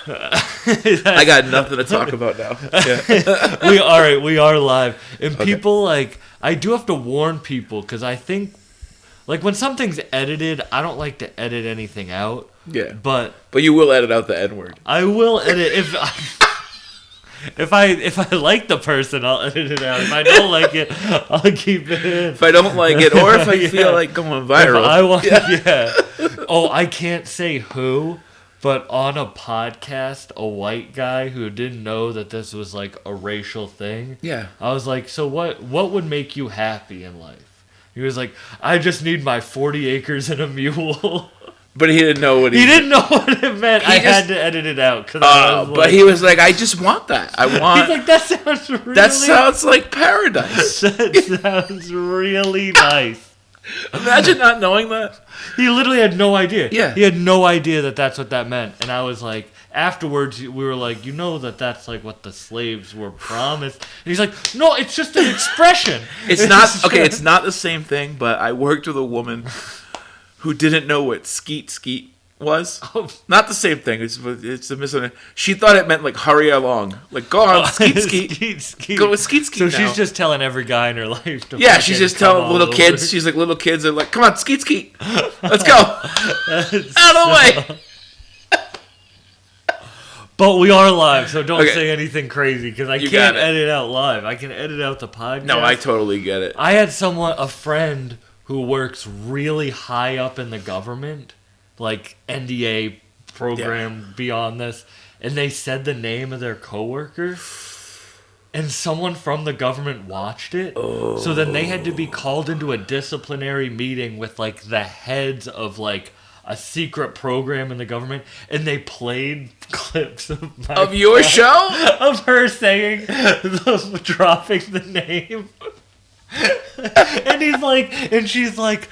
I got nothing to talk about now. Yeah. We are live. And Okay. people, like, I do have to warn people because I think, like, when something's edited, I don't like to edit anything out. Yeah. But you will edit out the N-word. I will edit if I like the person, I'll edit it out. If I don't like it, I'll keep it in. If I don't like it, or if I Yeah. feel like going If viral. I want, yeah. Oh, I can't say who, but on a podcast, a white guy who didn't know that this was like a racial thing. Yeah. I was like, so what would make you happy in life? He was like, I just need my 40 acres and a mule. But he didn't know what He didn't know what it meant. He I just- had to edit it out. But he was like, I just want that. I want. He's like, that sounds really. That sounds like paradise. That sounds really nice. Imagine not knowing that. He literally had no idea. Yeah. He had no idea that that's what that meant. And I was like, afterwards, we were like, you know that's like what the slaves were promised. And he's like, no, it's just an expression. It's not okay. It's not the same thing. But I worked with a woman who didn't know what skeet was. Oh. Not the same thing. It's a misunderstanding. She thought it meant like hurry along, like go on skeet. Skeet. Go with skeet. So now. she's just telling every guy in her life to Yeah, she's fucking just come telling all little over. kids. She's like little kids are like, come on, skeet. Let's go. Out of the way. But we are live, so don't Okay. say anything crazy because I You can't got it. edit out live. I can edit out the podcast. No, I totally get it. I had a friend who works really high up in the government, like NDA program beyond this, and they said the name of their coworker, and someone from the government watched it. Oh. So then they had to be called into a disciplinary meeting with like the heads of like a secret program in the government, and they played clips of Your show? of her saying, dropping the name. And she's like,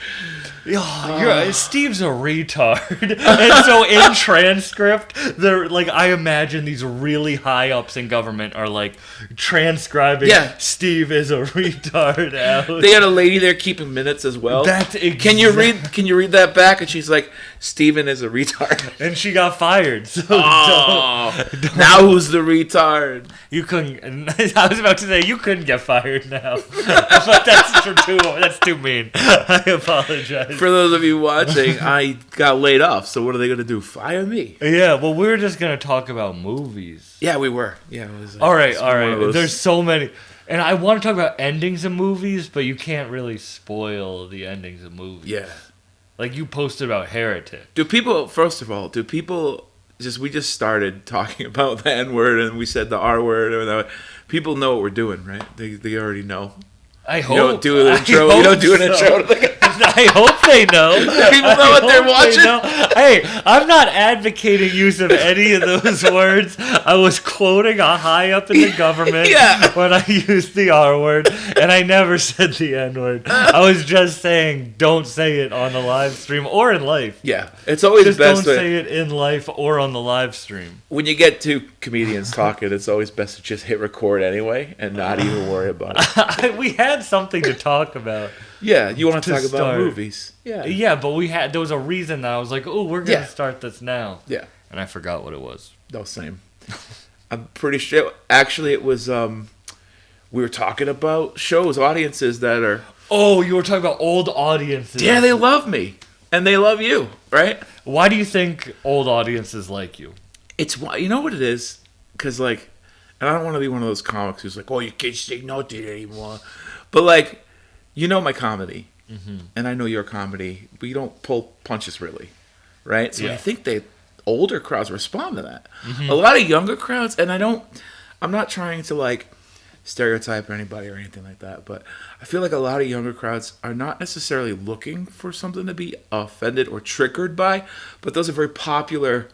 Steve's a retard. And so in transcript, they're like, I imagine these really high ups in government are like transcribing Steve is a retard out. They had a lady there keeping minutes as well. That's Can you read that back? And she's like, Steven is a retard. And she got fired. So don't. Now who's the retard? You couldn't. I was about to say you couldn't get fired now, but that's too mean. I apologize. For those of you watching, I got laid off. So what are they going to do? Fire me? Yeah, well, we were just gonna talk about movies. Yeah, we were. Yeah, it was. All right. those- There's so many, and I want to talk about endings of movies, but you can't really spoil the endings of movies. Yeah. Like you posted about Heretic. First of all, we just started talking about the N word and we said the R word. Or people know what we're doing, right? They already know. I hope. You don't do an intro. You don't do an intro. I hope they know. People know what they're watching. Hey, I'm not advocating use of any of those words. I was quoting a high up in the government when I used the R word, and I never said the N word. I was just saying don't say it on the live stream or in life. Yeah, it's always Just best don't say it in life or on the live stream. when you get two comedians talking. It's always best to just hit record anyway and not even worry about it. We had something to talk about. Yeah, you want to talk about start. movies? Yeah, Yeah, but there was a reason that I was like, oh, we're gonna Yeah. start this now. yeah. And I forgot what it was. No, same. I'm pretty sure. Actually, it was. We were talking about shows, audiences that are. Oh, you were talking about old audiences. Yeah, they love me, and they love you, right? Why do you think old audiences like you? It's you know what it is, because like, and I don't want to be one of those comics who's like, oh, you can't say no to it anymore, but like, you know my comedy, and I know your comedy, but you don't pull punches really, right? So I think older crowds respond to that. A lot of younger crowds, and I'm not trying to like stereotype anybody or anything like that, but I feel like a lot of younger crowds are not necessarily looking for something to be offended or triggered by, but those are very popular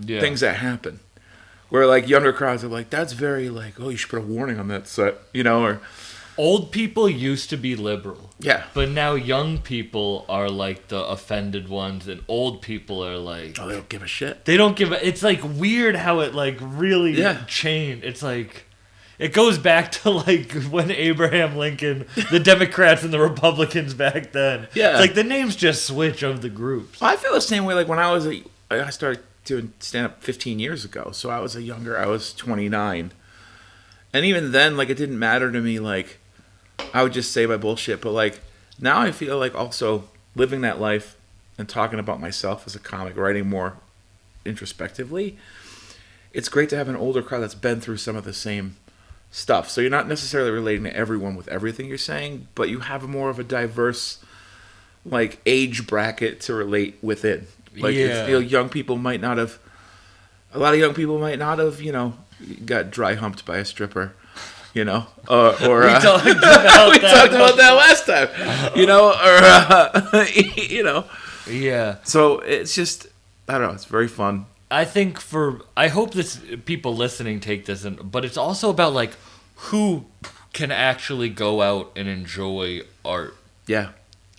things that happen. Where like younger crowds are like, that's very like, oh, you should put a warning on that set, or Old people used to be liberal. yeah. But now young people are like the offended ones, and old people are like... Oh, they don't give a shit. They don't give a... It's like weird how it like really changed. It's like... It goes back to like when Abraham Lincoln, the Democrats and the Republicans back then. Yeah. It's like the names just switch of the groups. I feel the same way. Like when I started doing stand up 15 years ago. So I was 29. And even then, like, it didn't matter to me. Like, I would just say my bullshit. But, like, now I feel like also living that life and talking about myself as a comic, writing more introspectively, it's great to have an older crowd that's been through some of the same stuff. So you're not necessarily relating to everyone with everything you're saying, but you have more of a diverse, like, age bracket to relate within. Like, young people might not have, a lot of young people might not have, got dry humped by a stripper, or We talked we talked about that last time, Yeah. So it's just, I don't know, it's very fun. I think I hope this people listening take this but it's also about like who can actually go out and enjoy art. Yeah.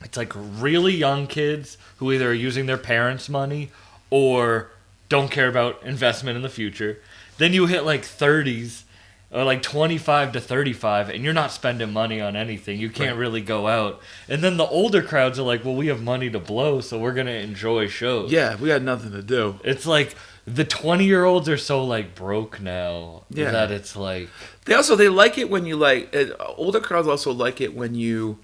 It's like really young kids who either are using their parents' money or don't care about investment in the future. Then you hit like 30s or like 25 to 35 and you're not spending money on anything. You can't really go out. And then the older crowds are like, well, we have money to blow, so we're going to enjoy shows. Yeah, we got nothing to do. It's like the 20-year-olds are so like broke now that it's like they like it when you like older crowds also like it when you,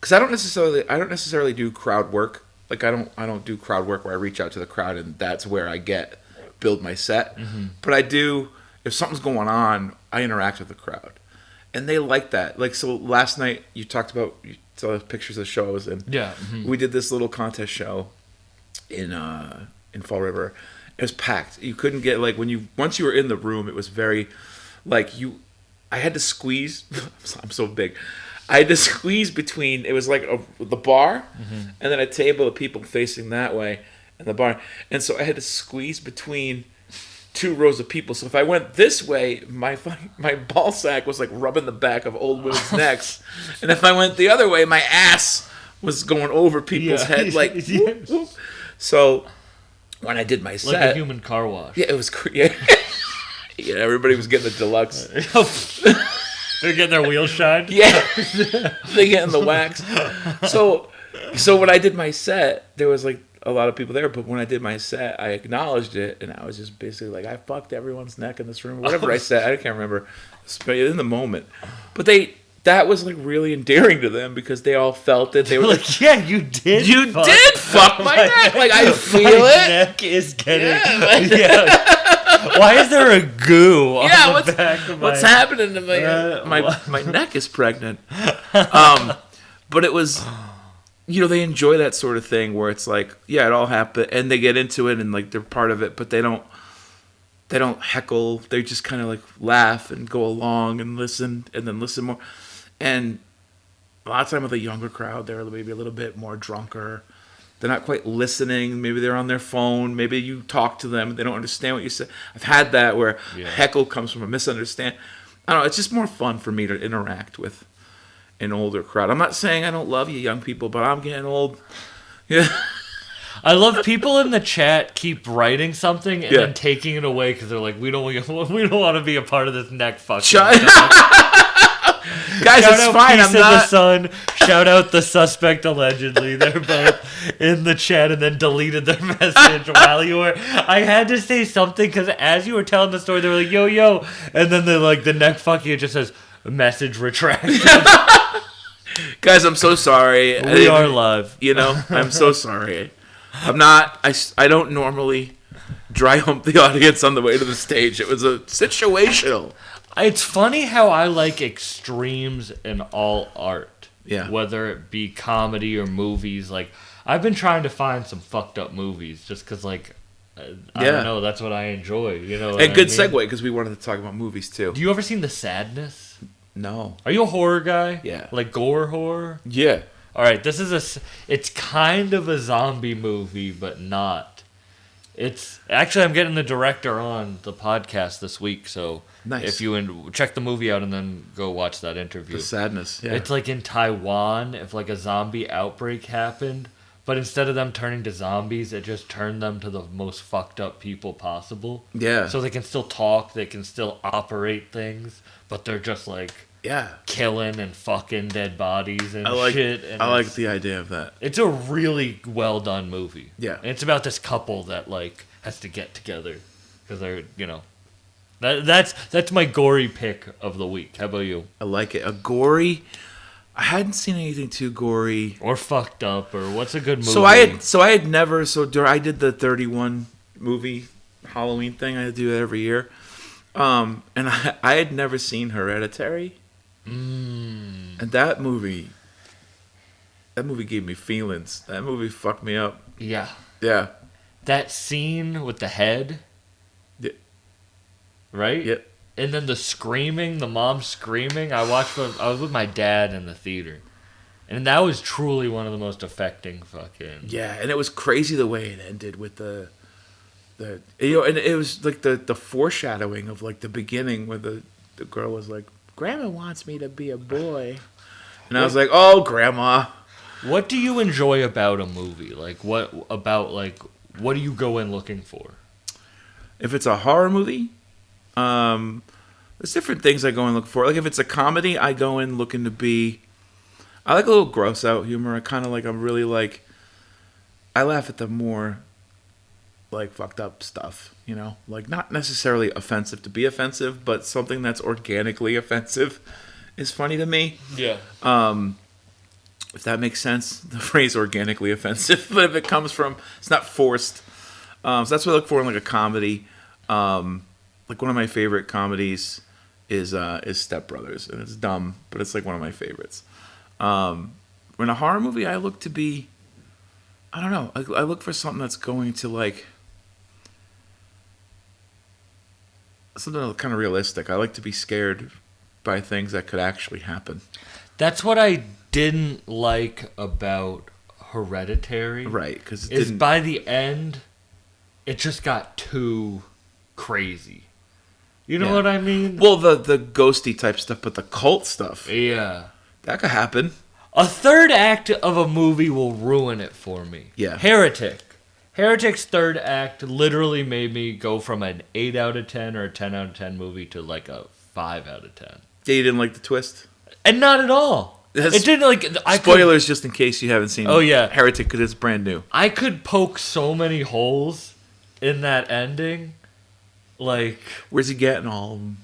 because I don't necessarily do crowd work. Like I don't do crowd work where I reach out to the crowd and that's where I build my set. Mm-hmm. But I do, if something's going on, I interact with the crowd, and they like that. Like, so last night you saw pictures of shows, and we did this little contest show in Fall River. It was packed. You couldn't get, like, once you were in the room, it was very, like, I had to squeeze. I'm so big. I had to squeeze between. It was like the bar, and then a table of people facing that way, and the bar, and so I had to squeeze between two rows of people. So if I went this way, my ball sack was like rubbing the back of old women's necks, and if I went the other way, my ass was going over people's head, like. Whoop, whoop. So when I did my set, like a human car wash. Yeah, it was yeah, everybody was getting the deluxe. They're getting their wheels shined. Yeah, they getting the wax. So when I did my set, there was like a lot of people there, but when I did my set, I acknowledged it, and I was just basically like, I fucked everyone's neck in this room, whatever I said. I can't remember in the moment, but that was like really endearing to them because they all felt it. They were like, yeah, you did fuck my neck. Like, I feel my it. Neck is getting Why is there a goo on the back of my... What's happening to my neck is pregnant. But it was, they enjoy that sort of thing where it's like, yeah, it all happened, and they get into it and like they're part of it, but they don't heckle. They just kind of like laugh and go along and listen, and then listen more. And a lot of time with a younger crowd, they're maybe a little bit more drunker. They're not quite listening. Maybe they're on their phone. Maybe you talk to them. They don't understand what you say. I've had that where heckle comes from a misunderstanding. I don't know. It's just more fun for me to interact with an older crowd. I'm not saying I don't love you young people, but I'm getting old. Yeah. I love people in the chat keep writing something and then taking it away because they're like, we don't want to be a part of this neck fucking. Guys, shout it's out fine. Peace I'm in not. The Sun. Shout out the suspect allegedly. They're both in the chat and then deleted their message while you were. I had to say something because as you were telling the story, they were like, yo, and then the neck fucking, it just says message retracted. Guys, I'm so sorry. We are live. I'm so sorry. I'm not. I don't normally dry hump the audience on the way to the stage. It was a situational. It's funny how I like extremes in all art. Yeah. Whether it be comedy or movies. Like, I've been trying to find some fucked up movies just because, like, I don't know, that's what I enjoy. And good segue because we wanted to talk about movies too. Do you ever seen The Sadness? No. Are you a horror guy? Yeah. Like gore horror? Yeah. All right, this is it's kind of a zombie movie, but not. It's actually, I'm getting the director on the podcast this week, so nice. If you check the movie out and then go watch that interview. The Sadness, yeah. It's like in Taiwan, if like a zombie outbreak happened, but instead of them turning to zombies, it just turned them to the most fucked up people possible. Yeah. So they can still talk, they can still operate things, but they're just like killing and fucking dead bodies and shit. And I like the idea of that. It's a really well done movie. Yeah. And it's about this couple that like has to get together because they're that's my gory pick of the week. How about you? I like it. A gory. I hadn't seen anything too gory or fucked up, or what's a good movie? I did the 31 movie Halloween thing. I do that every year. And I had never seen Hereditary. And that movie gave me feelings. That movie fucked me up. Yeah. Yeah. That scene with the head. Yeah. Right? Yep. And then the mom screaming. I was with my dad in the theater. And that was truly one of the most affecting fucking... Yeah, and it was crazy the way it ended with the and it was like the foreshadowing of like the beginning where the girl was like, Grandma wants me to be a boy. And I was like, oh, Grandma. What do you enjoy about a movie? Like, what do you go in looking for? If it's a horror movie, there's different things I go in looking for. Like, if it's a comedy, I go in looking to be... I like a little gross out humor. I laugh at the more, like, fucked up stuff, you know? Like, not necessarily offensive to be offensive, but something that's organically offensive is funny to me. Yeah. If that makes sense, the phrase organically offensive. But if it comes from, it's not forced. So that's what I look for in like a comedy. Like one of my favorite comedies is Step Brothers, and it's dumb, but it's like one of my favorites. In a horror movie, I look to be, I don't know, I look for something that's going to like, something kind of realistic. I like to be scared by things that could actually happen. That's what I didn't like about Hereditary. Right, because by the end, it just got too crazy. You know what I mean? Well, the ghosty type stuff, but the cult stuff. Yeah. That could happen. A third act of a movie will ruin it for me. Yeah. Heretic's third act literally made me go from an 8 out of 10 or a 10 out of 10 movie to like a 5 out of 10. Yeah, you didn't like the twist? And not at all. It didn't like... Spoilers just in case you haven't seen yeah. Heretic because it's brand new. I could poke so many holes in that ending. Like... Where's he getting all of them?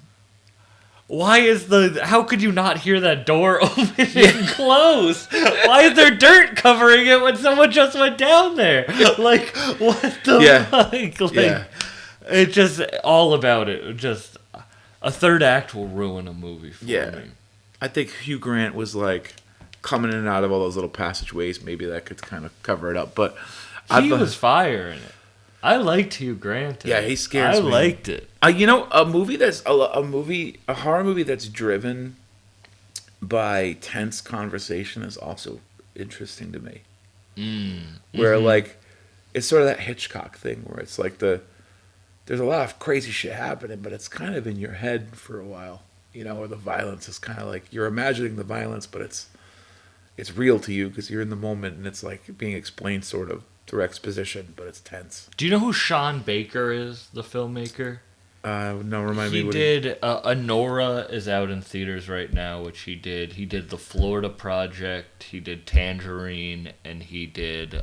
How could you not hear that door open and close? Why is there dirt covering it when someone just went down there? Like, what the fuck? Like, it's just all about it. Just, a third act will ruin a movie for me. I think Hugh Grant was like coming in and out of all those little passageways. Maybe that could kind of cover it up. But he was fire in it. I liked Hugh Grant. Yeah, he scares me. I liked it. A horror movie that's driven by tense conversation is also interesting to me. Where like it's sort of that Hitchcock thing where it's like there's a lot of crazy shit happening, but it's kind of in your head for a while, you know, or the violence is kind of like you're imagining the violence, but it's real to you because you're in the moment and it's like being explained sort of through exposition, but it's tense. Do you know who Sean Baker is, the filmmaker? No, remind me. He did Anora is out in theaters right now, which he did. He did The Florida Project. He did Tangerine, and he did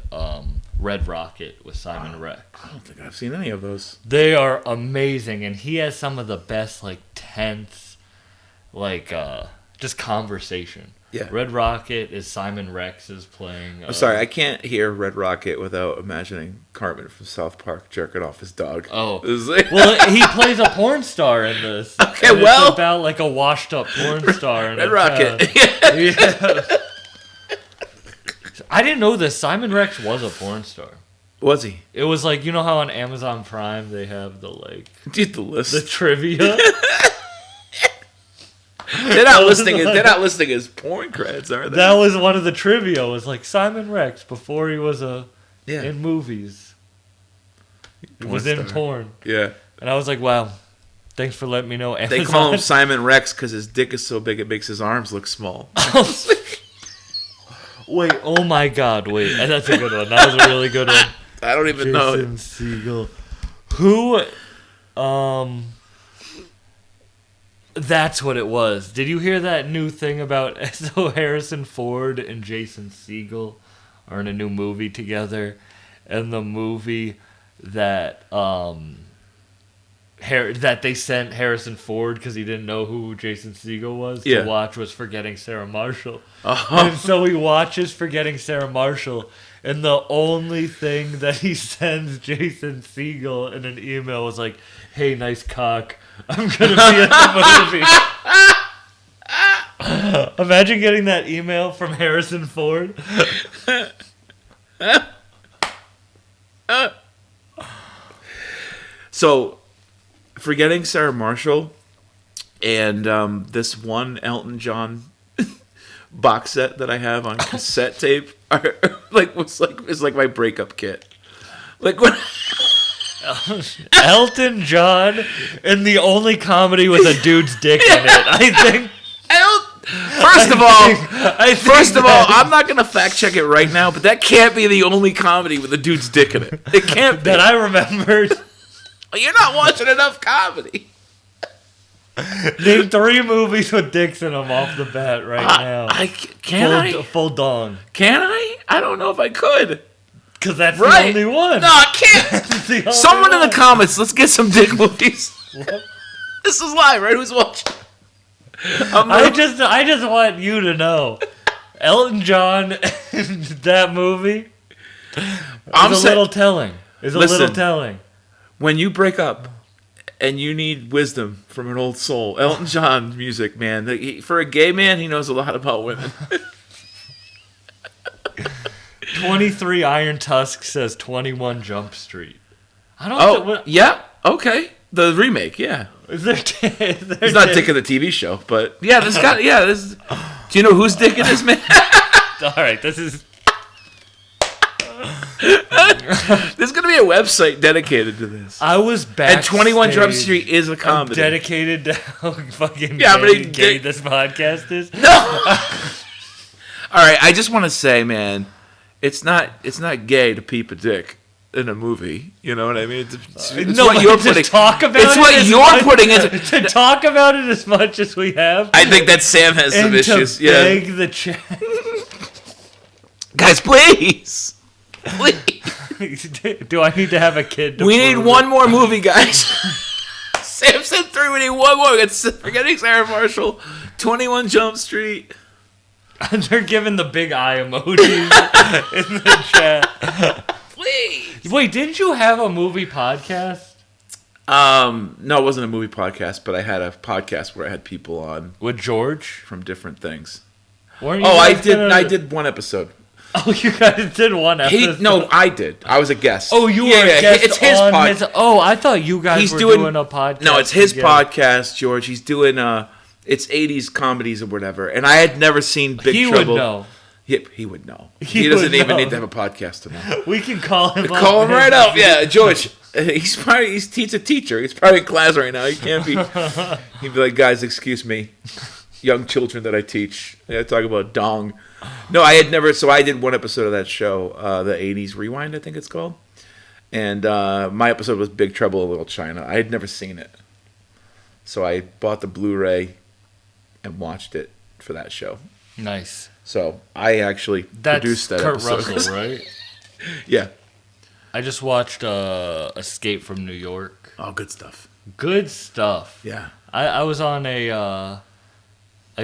Red Rocket with Simon Rex. I don't think I've seen any of those. They are amazing, and he has some of the best like tense, like just conversation. Yeah. Red Rocket is Simon Rex is playing. I'm sorry, I can't hear Red Rocket without imagining Cartman from South Park jerking off his dog. Oh. Well, he plays a porn star in this. Okay, and well. It's about like a washed up porn star. In Red Rocket. Yeah. I didn't know this. Simon Rex was a porn star. Was he? It was like, you know how on Amazon Prime they have the like. Dude, the list. The trivia. They're not listing his porn creds, are they? That was one of the trivia. It was like Simon Rex before he was in movies. Was in porn. Yeah. And I was like, wow, thanks for letting me know. Amazon. They call him Simon Rex because his dick is so big it makes his arms look small. Wait, oh my God, wait. That's a good one. That was a really good one. I don't even know. Jason Segel. Who, that's what it was. Did you hear that new thing about so Harrison Ford and Jason Segel are in a new movie together? And the movie that that they sent Harrison Ford because he didn't know who Jason Segel was Yeah. to watch was Forgetting Sarah Marshall. Uh-huh. And so he watches Forgetting Sarah Marshall, and the only thing that he sends Jason Segel in an email was like, "Hey, nice cock. I'm gonna be in the movie." Imagine getting that email from Harrison Ford. So, Forgetting Sarah Marshall and this one Elton John box set that I have on cassette tape are is like my breakup kit. Like when Elton John and the only comedy with a dude's dick in it. I think. First of all, I'm not gonna fact check it right now, but that can't be the only comedy with a dude's dick in it. It can't be. That I remembered. You're not watching enough comedy. Name 3 movies with dicks in them off the bat right now. Full dong. Can I? I don't know if I could. Because that's Right. the only one. No, I can't. That's the only Someone in one. the comments, let's get some dick movies. This is live, right? Who's watching? I just want you to know, Elton John in that movie is a little telling. Listen. When you break up and you need wisdom from an old soul, Elton John music, man. For a gay man, he knows a lot about women. 23 Iron Tusk says 21 Jump Street. I don't know. Yeah, okay. The remake, yeah. Is there He's not Dick in the TV show, but yeah, this guy, yeah, this. Do you know whose Dick it is, man? All right, this is. There's gonna be a website dedicated to this. I was back. And 21 Jump Street is a comedy. Dedicated to how fucking gay this podcast is. No. All right, I just want to say, man, it's not gay to peep a dick in a movie. You know what I mean? It's No, what you're putting. to talk about it's it what as you're much- putting into. to talk about it as much as we have. I think that Sam has some and issues. to Yeah, beg the chat. guys, please. Please. Do I need to have a kid? To We need prove one it? more movie, guys. Sam said 3. We need one more. It's Forgetting Sarah Marshall, 21 Jump Street. They're giving the big eye emojis in the chat. Please. Wait, didn't you have a movie podcast No, it wasn't a movie podcast, but I had a podcast where I had people on with George? from different things. Weren't you Oh, I guys did. gonna- I did one episode. Oh, you guys did one episode. No, I did. I was a guest. Oh, you were a guest It's his on podcast. his. Oh, I thought you guys He's were doing- doing a podcast. No, it's his together. podcast, George. He's doing it's 80s comedies or whatever. And I had never seen Big He Trouble. would know. He would know. He He doesn't would even know. need to have a podcast to know. We can call him. Call up. him right up. Yeah, George. He's a teacher. He's probably in class right now. He can't be. He'd be like, guys, excuse me, young children that I teach. I talk about dong. No, I had never. So I did one episode of that show, the '80s Rewind, I think it's called. And my episode was Big Trouble in Little China. I had never seen it, so I bought the Blu-ray and watched it for that show. Nice. So I actually That's produced that Kurt episode. Russell, right? Yeah. I just watched Escape from New York. Oh, good stuff. Good stuff. Yeah. I was on a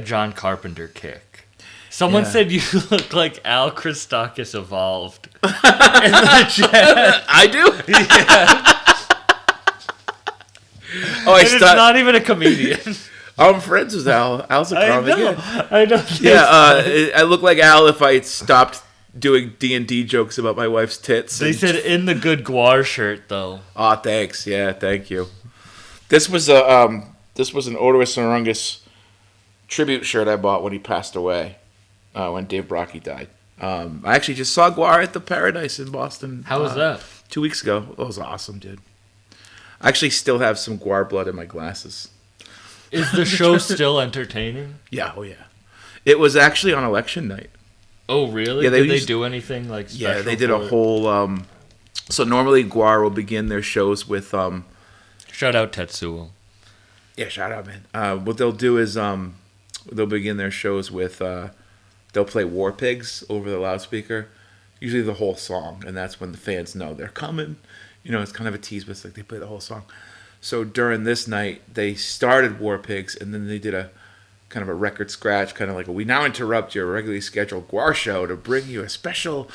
John Carpenter kick. Someone Yeah. said you look like Al Christakis evolved. In the chat. I do. Yeah. Oh, I And it's stopped. not even a comedian. I'm friends with Al. Al's a I comic. know. Yeah, I know. I look like Al if I stopped doing D&D jokes about my wife's tits. They and- said in the good Guar shirt though. "Aw, thanks. Yeah, thank you." This was an Otis Orungus tribute shirt I bought when he passed away, when Dave Brockie died. I actually just saw Guar at the Paradise in Boston. How was that? 2 weeks ago. That was awesome, dude. I actually still have some Guar blood in my glasses. Is the show still entertaining? Yeah, oh yeah. It was actually on election night. Oh really? Yeah, they Did they used- do anything like special? Yeah, they did a for it? whole. So normally Guar will begin their shows with. Shout out Tetsuo. Yeah, shout out, man. What they'll do is they'll begin their shows with. They'll play War Pigs over the loudspeaker, usually the whole song, and that's when the fans know they're coming. It's kind of a tease, but it's like they play the whole song. So during this night, they started War Pigs, and then they did a kind of a record scratch, kind of like, we now interrupt your regularly scheduled Guar show to bring you a special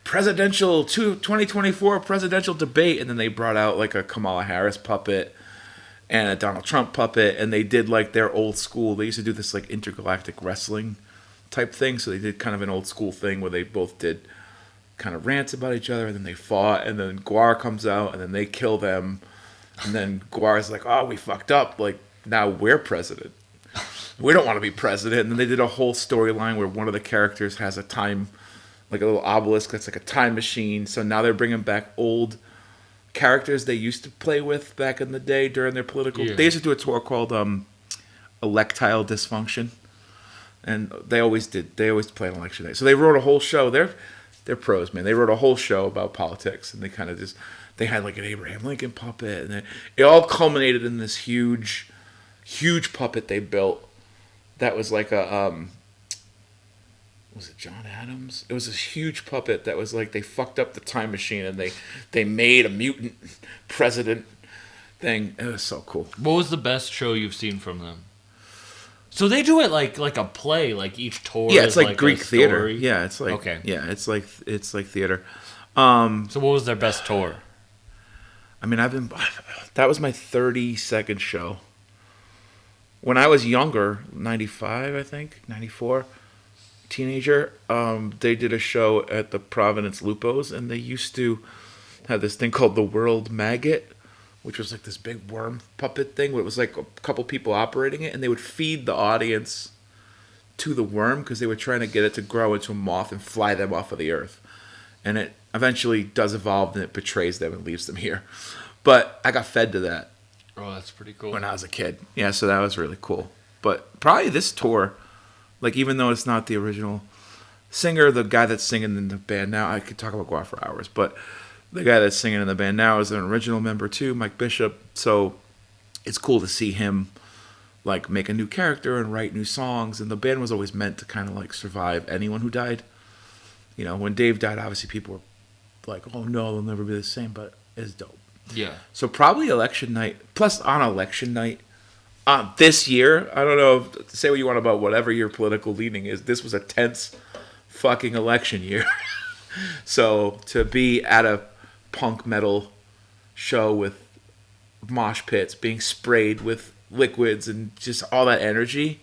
presidential 2024 presidential debate. And then they brought out like a Kamala Harris puppet and a Donald Trump puppet, and they did like their old school. They used to do this like intergalactic wrestling type thing, so they did kind of an old school thing where they both did kind of rants about each other, and then they fought, and then Guar comes out, and then they kill them, and then Guar's like, oh, we fucked up, like now we're president. We don't want to be president. And then they did a whole storyline where one of the characters has a time, like a little obelisk that's like a time machine. So now they're bringing back old characters they used to play with back in the day during their political. Yeah. They used to do a tour called Electile Dysfunction, and they always play on election day. So they wrote a whole show. They're pros, man. They wrote a whole show about politics, and they kind of they had like an Abraham Lincoln puppet, and it all culminated in this huge puppet they built. That was like was it John Adams? It was this huge puppet that was like, they fucked up the time machine and they made a mutant president thing. It was so cool. What was the best show you've seen from them? So they do it like a play, like each tour. Yeah, it's is like Greek theater. story? Yeah, it's like okay. Yeah, it's like theater. So what was their best tour? I mean, that was my 32nd show. When I was younger, 95, I think, 94, teenager, they did a show at the Providence Lupos, and they used to have this thing called the World Maggot, which was like this big worm puppet thing where it was like a couple people operating it, and they would feed the audience to the worm because they were trying to get it to grow into a moth and fly them off of the earth. And it eventually does evolve, and it betrays them and leaves them here. But I got fed to that. Oh, that's pretty cool. When I was a kid. Yeah, so that was really cool. But probably this tour, like even though it's not the original singer, the guy that's singing in the band now, I could talk about Guar for hours, but the guy that's singing in the band now is an original member too, Mike Bishop. So it's cool to see him like make a new character and write new songs. And the band was always meant to kind of like survive anyone who died. When Dave died, obviously people were like, oh no, they'll never be the same, but it's dope. Yeah. So probably election night. Plus on election night, this year, I don't know, say what you want about whatever your political leaning is. This was a tense fucking election year. So to be at a punk metal show with mosh pits being sprayed with liquids and just all that energy,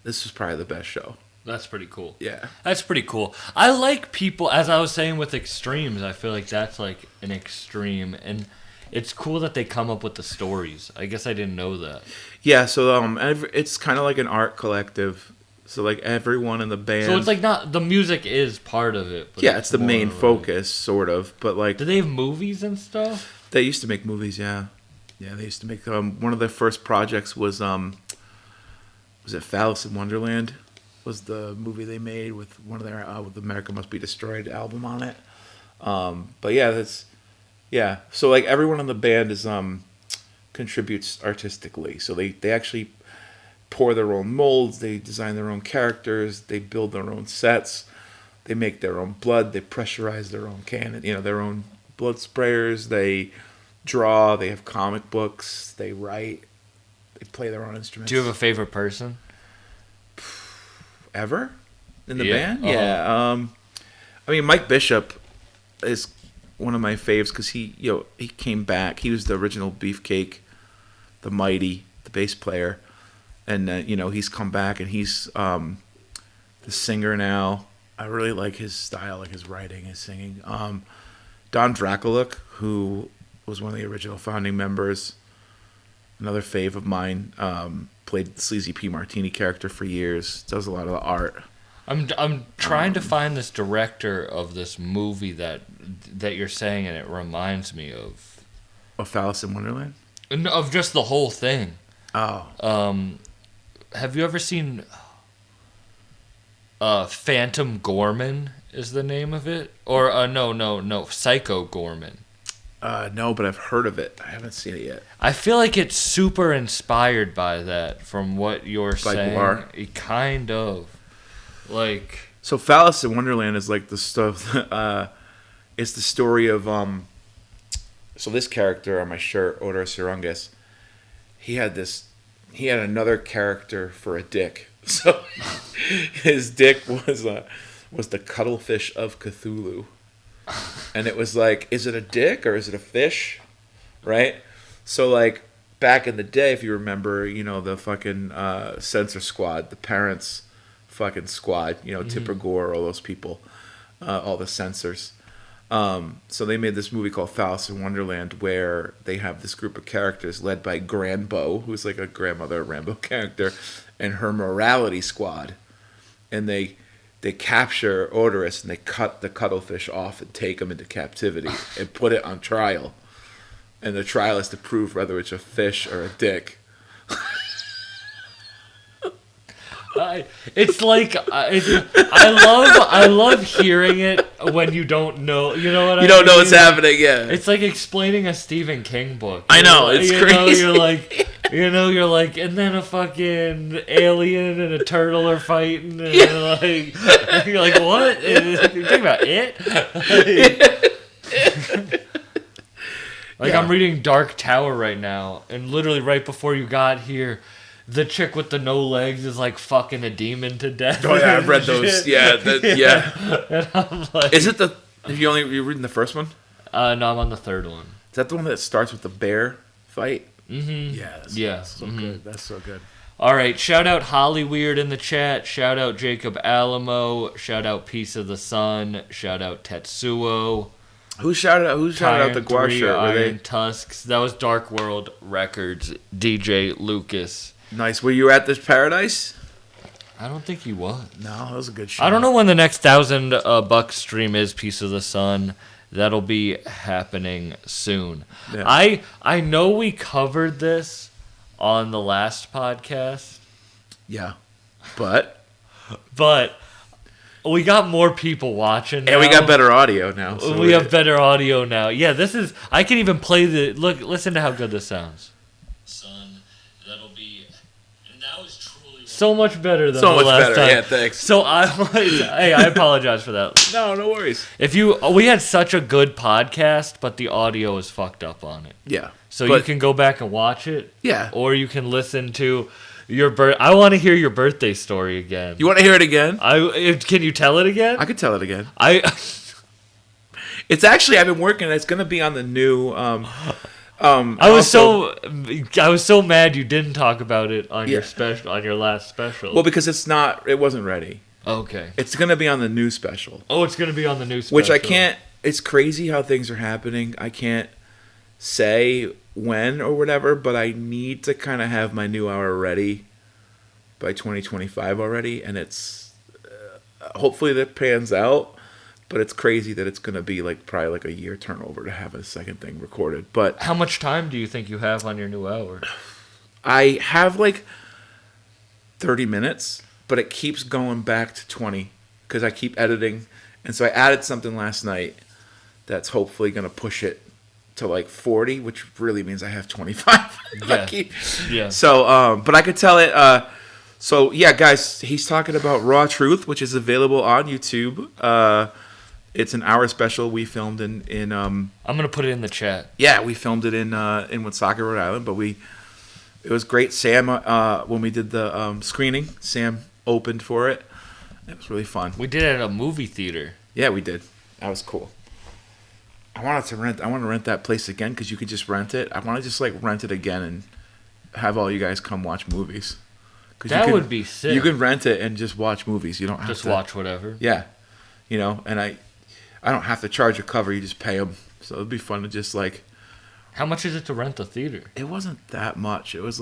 this was probably the best show. That's pretty cool. Yeah. That's pretty cool. I like people, as I was saying with extremes, I feel like that's like an extreme, and it's cool that they come up with the stories. I guess I didn't know that. Yeah, so it's kind of like an art collective. So like everyone in the band. So it's like not, the music is part of it. But yeah, it's the main more like- focus, sort of. But like, Do they have movies and stuff? they used to make movies, yeah. Yeah, they used to make one of their first projects was it Phallus in Wonderland? Was the movie they made with one of their with America Must Be Destroyed album on it. But yeah, so like everyone in the band is contributes artistically. So they actually pour their own molds, they design their own characters, they build their own sets, they make their own blood, they pressurize their own cannon, their own blood sprayers, they draw, they have comic books, they write, they play their own instruments. Do you have a favorite person? Ever in the Yeah. band? Yeah. I mean, Mike Bishop is one of my faves because he came back. He was the original Beefcake, the Mighty, the bass player, and he's come back and he's the singer now. I really like his style, like his writing, his singing. Don Draculuk, who was one of the original founding members, another fave of mine. Played the Sleazy P. Martini character for years. Does a lot of the art. I'm trying to find this director of this movie that you're saying, and it reminds me of Phallus in Wonderland? Of just the whole thing. Oh. Have you ever seen Phantom Gorman is the name of it? Or no, Psycho Gorman. No, but I've heard of it. I haven't seen it yet. I feel like it's super inspired by that from what you're saying. Guar? It kind of. Like, So Phallus in Wonderland is like the stuff. It's the story of so this character on my shirt, Odor Surungus, he had another character for a dick. So his dick was the cuttlefish of Cthulhu. And it was like, is it a dick or is it a fish? Right? So like back in the day, if you remember, the fucking censor squad, the parents fucking squad, Tipper Gore, all those people, all the censors. So they made this movie called Alice in Wonderland where they have this group of characters led by Granbo, who's like a grandmother Rambo character, and her morality squad. And they capture Odorous and they cut the cuttlefish off and take him into captivity and put it on trial. And the trial is to prove whether it's a fish or a dick. It's like I love hearing it when you don't know. You know what I mean? You don't know what's happening, yeah. It's like explaining a Stephen King book. I know, it's crazy. You're like, and then a fucking alien and a turtle are fighting, and you're like, what? You're talking about it? I'm reading Dark Tower right now, and literally right before you got here, the chick with the no legs is like fucking a demon to death. Oh yeah, I've read those. Yeah. And I'm like, is it you're reading the first one? No, I'm on the third one. Is that the one that starts with the bear fight? Mm-hmm. Yeah. That's so Mm-hmm. good. That's so good. All right, shout out Hollyweird in the chat. Shout out Jacob Alamo. Shout out Piece of the Sun. Shout out Tetsuo. Who shouted out the Guar shirt? Were they Iron Tusks. That was Dark World Records. DJ Lucas. nice? Were you at this Paradise? I don't think he was. No, that was a good show. I don't know when the next $1,000 stream is. Piece of the Sun. That'll be happening soon. Yeah. I know we covered this on the last podcast, Yeah, but we got more people watching now. and we got better audio now. So We have better audio now. Yeah, this is. I can even play the. Listen to how good this sounds. Son, that'll be. And that was truly so much better than so the much last better. time. Yeah, thanks. So hey, I apologize for that. No worries. We had such a good podcast, but the audio is fucked up on it. Yeah. So you can go back and watch it. Yeah. Or you can listen to your I want to hear your birthday story again. You want to hear it again? Can you tell it again? I could tell it again. It's actually I've been working. It's going to be on the new. I was so mad you didn't talk about it on your special, on your last special. Well, because it wasn't ready. Okay. It's going to be on the new special. Oh, it's going to be on the new special. Which I can't. It's crazy how things are happening. I can't say when or whatever, but I need to kind of have my new hour ready by 2025 already, and it's hopefully that pans out. But it's crazy that it's going to be probably a year turnover to have a second thing recorded. But how much time do you think you have on your new hour? I have 30 minutes, but it keeps going back to 20 because I keep editing. And so I added something last night that's hopefully going to push it to 40, which really means I have 25. Yeah. So, but I could tell it. So yeah, guys, he's talking about Raw Truth, which is available on YouTube. It's an hour special we filmed in I'm gonna put it in the chat. Yeah, we filmed it in Woonsocket, Rhode Island, but it was great. Sam, when we did the screening, Sam opened for it. It was really fun. We did it at a movie theater. Yeah, we did. That was cool. I want to rent that place again because you could just rent it. I want to just rent it again and have all you guys come watch movies. That would be sick. You can rent it and just watch movies. You don't have to watch whatever. Yeah, and I don't have to charge a cover. You just pay them. So it'd be fun to just How much is it to rent a theater? It wasn't that much. It was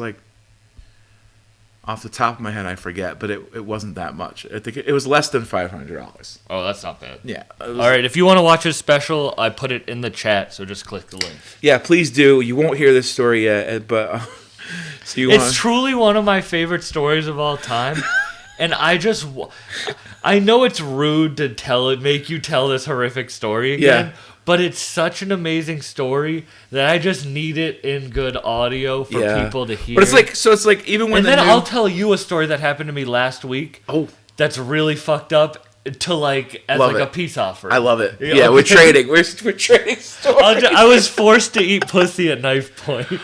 off the top of my head, I forget, but it wasn't that much. I think it was less than $500. Oh, that's not bad. Yeah. All right, if you want to watch his special, I put it in the chat, so just click the link. Yeah, please do. You won't hear this story yet, but it's truly one of my favorite stories of all time. And I know it's rude to make you tell this horrific story again, but it's such an amazing story that I just need it in good audio for people to hear. But it's even when I'll tell you a story that happened to me last week. Oh, that's really fucked up. to like as Love like a it. peace offering. I love it. Yeah, Yeah, we're okay. trading. We're trading stories. I was forced to eat pussy at knife point.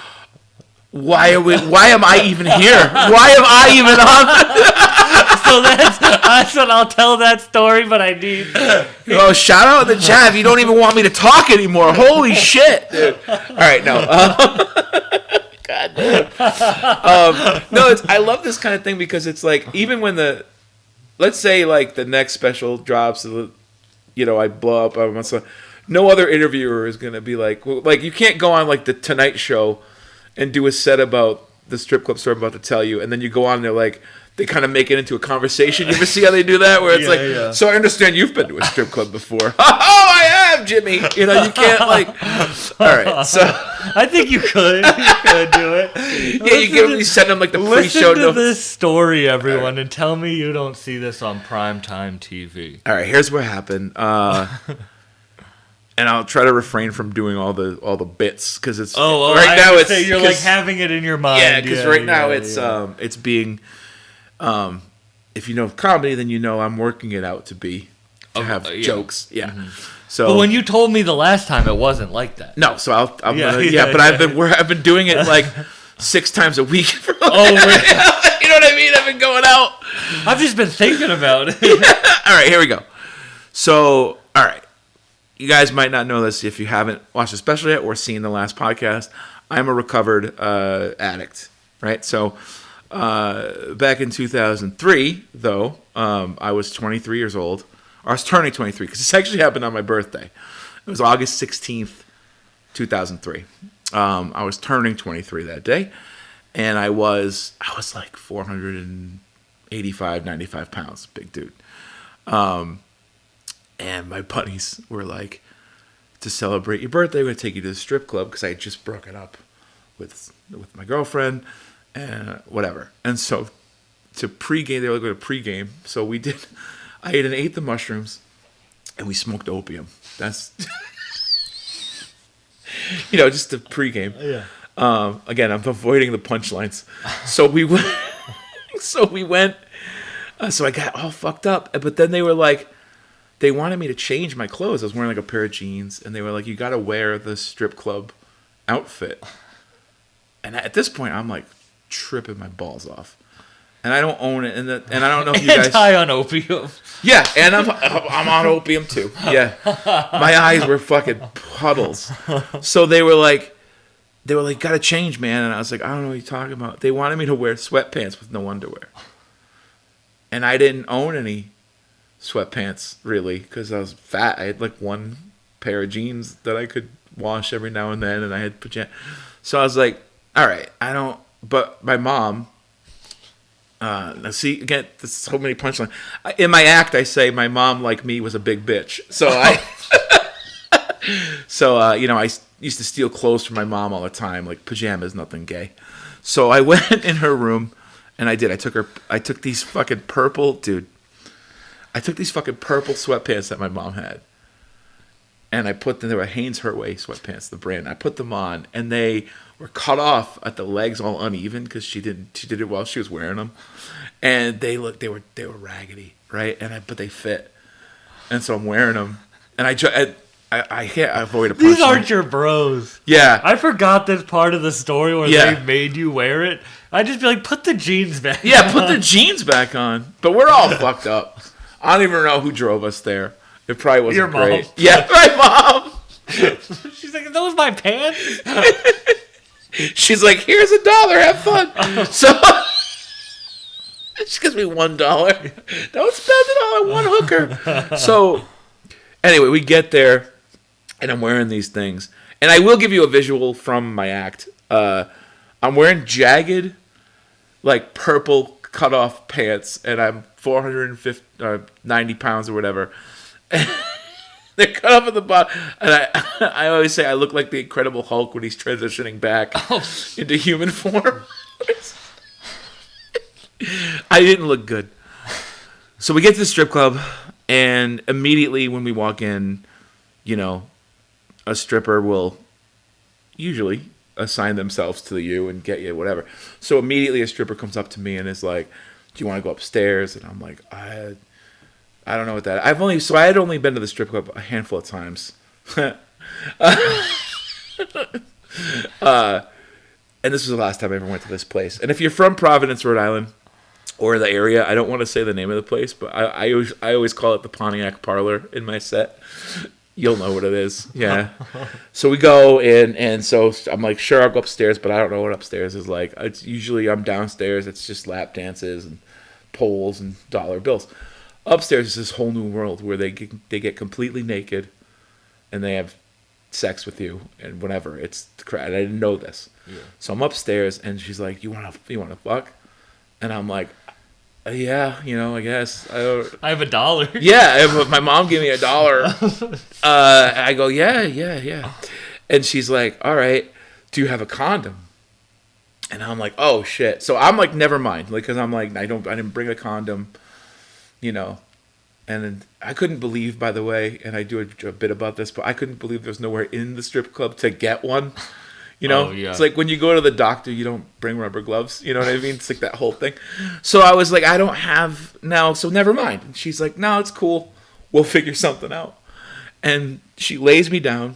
Why am I even here? Why am I even on? So that's what I'll tell that story, but I need. Oh, shout out in the chat if you don't even want me to talk anymore. Holy shit, dude. All right, no. God damn. No, I love this kind of thing because it's like, even when let's say like the next special drops, you know, I blow up, no other interviewer is going to be like you can't go on like the Tonight Show and do a set about the strip club story I'm about to tell you, and then you go on and they're like, they kind of make it into a conversation. You ever see how they do that? Where it's so I understand you've been to a strip club before. Oh, I have, Jimmy. You know, you can't like. All right, so I think you could. You could do it. yeah, you send them like the Listen pre-show to notes. this story, everyone, and tell me you don't see this on primetime TV. All right, here's what happened. And I'll try to refrain from doing all the bits because it's right now it's you're like having it in your mind. Yeah, because right now it's being, if you know comedy, then you know I'm working it out to have jokes. Yeah. Mm-hmm. So, but when you told me the last time, it wasn't like that. No, so I'm gonna, but I've been doing it like 6 times a week. For like, really? You know what I mean? I've been going out. I've just been thinking about it. All right, here we go. So, all right. You guys might not know this if you haven't watched the special yet or seen the last podcast. I'm a recovered addict, right? So back in 2003, though, I was 23 years old. Or I was turning 23 because this actually happened on my birthday. It was August 16th, 2003. I was turning 23 that day, and I was like 485, 95 pounds, big dude. And my buddies were like, to celebrate your birthday, we're going to take you to the strip club because I had just broken up with my girlfriend and whatever. And so to pregame, they were going to pregame. So I ate an eighth of mushrooms and we smoked opium. That's, just the pregame. Yeah. Again, I'm avoiding the punchlines. So we went, so I got all fucked up. But then they were like, they wanted me to change my clothes. I was wearing like a pair of jeans, and they were like, "You got to wear the strip club outfit." And at this point, I'm like tripping my balls off, and I don't own it, and I don't know if you guys high on opium. Yeah, and I'm on opium too. Yeah, my eyes were fucking puddles. So they were like, "Got to change, man." And I was like, "I don't know what you're talking about." They wanted me to wear sweatpants with no underwear, and I didn't own any sweatpants really because I was fat. I had like one pair of jeans that I could wash every now and then, and I had pajamas. So I was like, all right, I don't. But my mom, see again, there's so many punchlines. In my act, I say my mom, like me, was a big bitch. So I used to steal clothes from my mom all the time, like pajamas, nothing gay. So I went in her room and I took these fucking purple sweatpants that my mom had. And I put them, they were Hanes Hertway sweatpants, the brand. I put them on and they were cut off at the legs, all uneven because she did it while she was wearing them. And they were raggedy, right? But they fit. And so I'm wearing them. And I avoid a punchline. These aren't your bros. Yeah. I forgot this part of the story where they made you wear it. I'd just be like, put the jeans back Yeah, on. put the jeans back on. But we're all fucked up. I don't even know who drove us there. It probably wasn't Your mom. great. Yeah, my mom. She's like, are those my pants? She's like, here's $1. Have fun. So she gives me $1. Don't spend it all on one hooker. So anyway, we get there, and I'm wearing these things. And I will give you a visual from my act. I'm wearing jagged, like purple cut-off pants, and I'm 90 pounds or whatever. They're cut off at the bottom, and I always say I look like the Incredible Hulk when he's transitioning back into human form. I didn't look good. So we get to the strip club, and immediately when we walk in, a stripper will usually assign themselves to you and get you whatever. So immediately a stripper comes up to me and is like, "Do you want to go upstairs?" And I'm like, I don't know what that. I had only been to the strip club a handful of times. And this was the last time I ever went to this place. And if you're from Providence, Rhode Island, or the area, I don't want to say the name of the place, but I always call it the Pontiac Parlor in my set. You'll know what it is. Yeah. So we go in, and so I'm like, sure, I'll go upstairs, but I don't know what upstairs is like. It's usually I'm downstairs. It's just lap dances and poles and dollar bills. Upstairs is this whole new world where they get completely naked, and they have sex with you and whatever. It's I didn't know this. Yeah. So I'm upstairs, and she's like, you want to fuck? And I'm like, yeah, I guess. I have $1. Yeah, my mom gave me $1. I go, yeah. And she's like, all right, do you have a condom? And I'm like, oh shit. So I'm like, never mind, like, because I'm like, I didn't bring a condom, And then I couldn't believe, by the way, and I do a bit about this, but I couldn't believe there's nowhere in the strip club to get one. Oh, yeah. It's like when you go to the doctor, you don't bring rubber gloves. You know what I mean? It's like that whole thing. So I was like, I don't have now, so never mind. And she's like, no, it's cool. We'll figure something out. And she lays me down,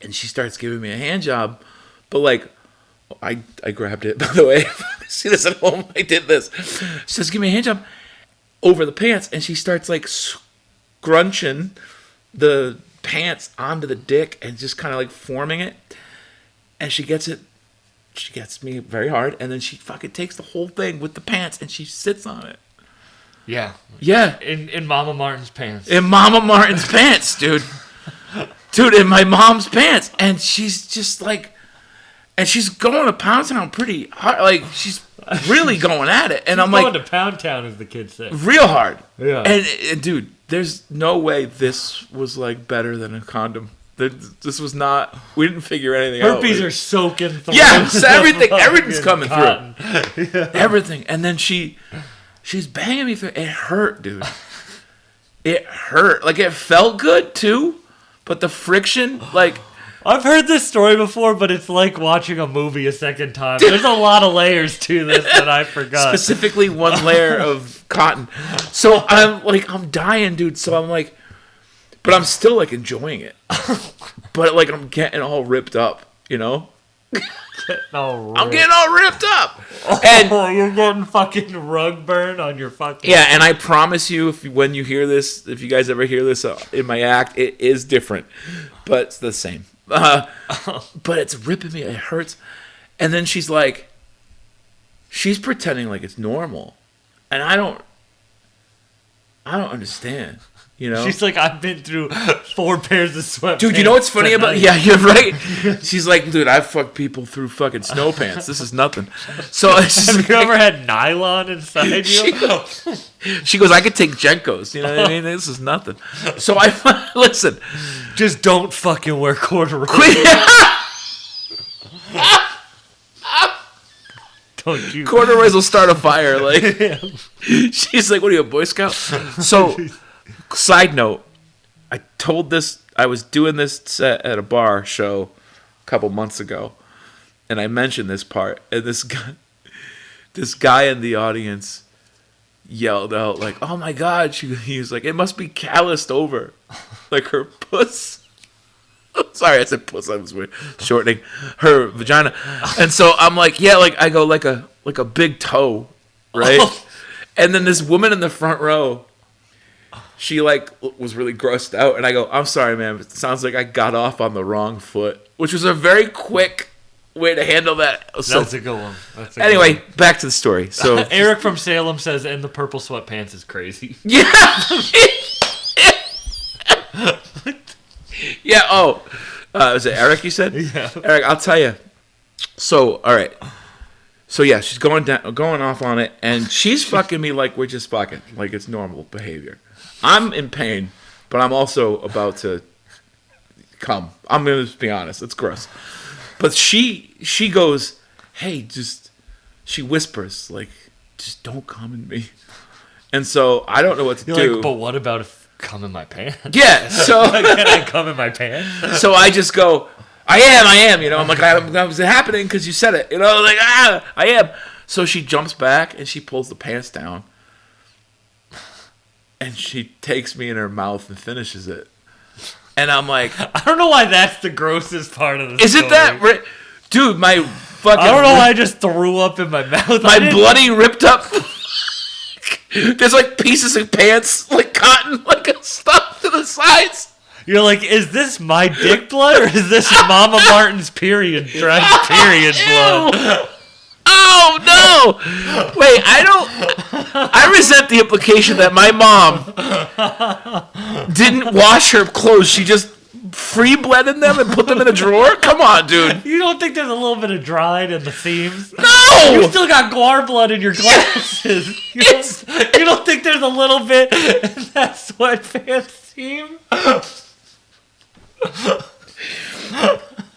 and she starts giving me a hand job. But like, I grabbed it, by the way. See this at home? I did this. She says, give me a hand job over the pants, and she starts like scrunching the pants onto the dick and just kind of like forming it. And she gets me very hard, and then she fucking takes the whole thing with the pants and she sits on it. Yeah. Yeah. In Mama Martin's pants. In Mama Martin's pants, dude. Dude, in my mom's pants. And she's just like, and she's going to Pound Town pretty hard. Like, she's really going at it. And I'm like, going to Pound Town, as the kids say. Real hard. Yeah. And dude, there's no way this was like better than a condom. This was not. We didn't figure anything out. Herpes are soaking through. Yeah, so everything's coming cotton. through. Yeah. Everything, and then she's banging me through. It hurt, dude. It hurt. Like, it felt good too, but the friction, like. I've heard this story before, but it's like watching a movie a second time. There's a lot of layers to this that I forgot. Specifically, one layer of cotton. So I'm dying, dude. So I'm like. But I'm still, like, enjoying it. But, like, I'm getting all ripped up, Getting all ripped. I'm getting all ripped up. And you're getting fucking rug burn on your fucking... Yeah, and I promise you, when you hear this, if you guys ever hear this in my act, it is different. But it's the same. But it's ripping me. It hurts. And then she's like... She's pretending like it's normal. And I don't understand. She's like, I've been through 4 pairs of sweatpants. Dude, you know what's funny about... Yeah, you're right. She's like, dude, I've fucked people through fucking snow pants. This is nothing. So have you ever had nylon inside you? She goes, I could take Jenkos. You know what I mean? This is nothing. So listen. Just don't fucking wear corduroy. Don't you? Corduroys will start a fire. Like, she's like, what are you, a Boy Scout? So... Side note, I was doing this set at a bar show a couple months ago, and I mentioned this part, and this guy in the audience yelled out like, oh my god, he was like, it must be calloused over, like her puss. Sorry, I said puss, I was shortening her vagina. And so I'm like, yeah, like I go like a big toe, right? And then this woman in the front row, she like was really grossed out, and I go, I'm sorry, man, but it sounds like I got off on the wrong foot, which was a very quick way to handle that. So, that's a good one. Anyway, back to the story. So Eric from Salem says, and the purple sweatpants is crazy. Yeah. Yeah. Oh, was it Eric you said? Yeah. Eric, I'll tell you. So, all right. So yeah, she's going off on it, and she's fucking me like we're just fucking, like it's normal behavior. I'm in pain, but I'm also about to come. I'm gonna just be honest. It's gross. But she goes, hey, she whispers, like, just don't come in me. And so I don't know what to do. Like, but what about if I come in my pants? Yeah, so... Can I come in my pants? So I just go, I am, I'm like, that was happening because you said it. Like, I am. So she jumps back and she pulls the pants down. and she takes me in her mouth and finishes it. And I'm like, I don't know why that's the grossest part of the isn't story. that dude, my fucking I don't know why I just threw up in my mouth. my bloody ripped up there's like pieces of pants, like cotton, like stuff to the sides. You're like, is this my dick blood or is this Mama Martin's period blood? Ew. Oh no! Wait, I resent the implication that my mom didn't wash her clothes. She just free blended them and put them in a drawer? Come on, dude. You don't think there's a little bit of dried in the seams? No! You still got guar blood in your glasses. You don't think there's a little bit in that sweatpants seam?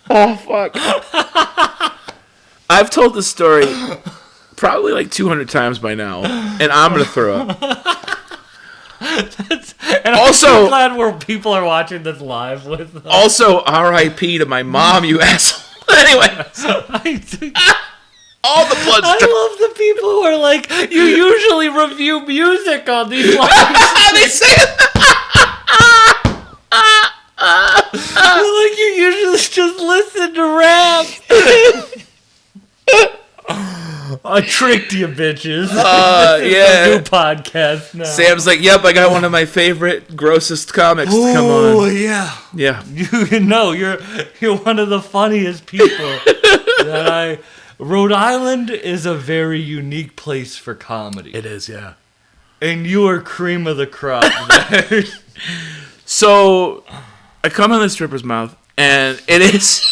Oh, fuck. I've told this story probably like 200 times by now, and I'm going to throw up. And Also- I'm so glad where people are watching this live with us. Also, R.I.P. to my mom, you asshole. Anyway, all the blood's I love the people who are like, you usually review music on these lives. they say it. Like, you usually just listen to rap. I tricked you, bitches. Yeah. New podcast now. Sam's like, yep, I got one of my favorite, grossest comics to come on. Yeah. Yeah. You know, you're one of the funniest people that Rhode Island is a very unique place for comedy. It is, yeah. And you are cream of the crop there. So, I come in the stripper's mouth, and it is...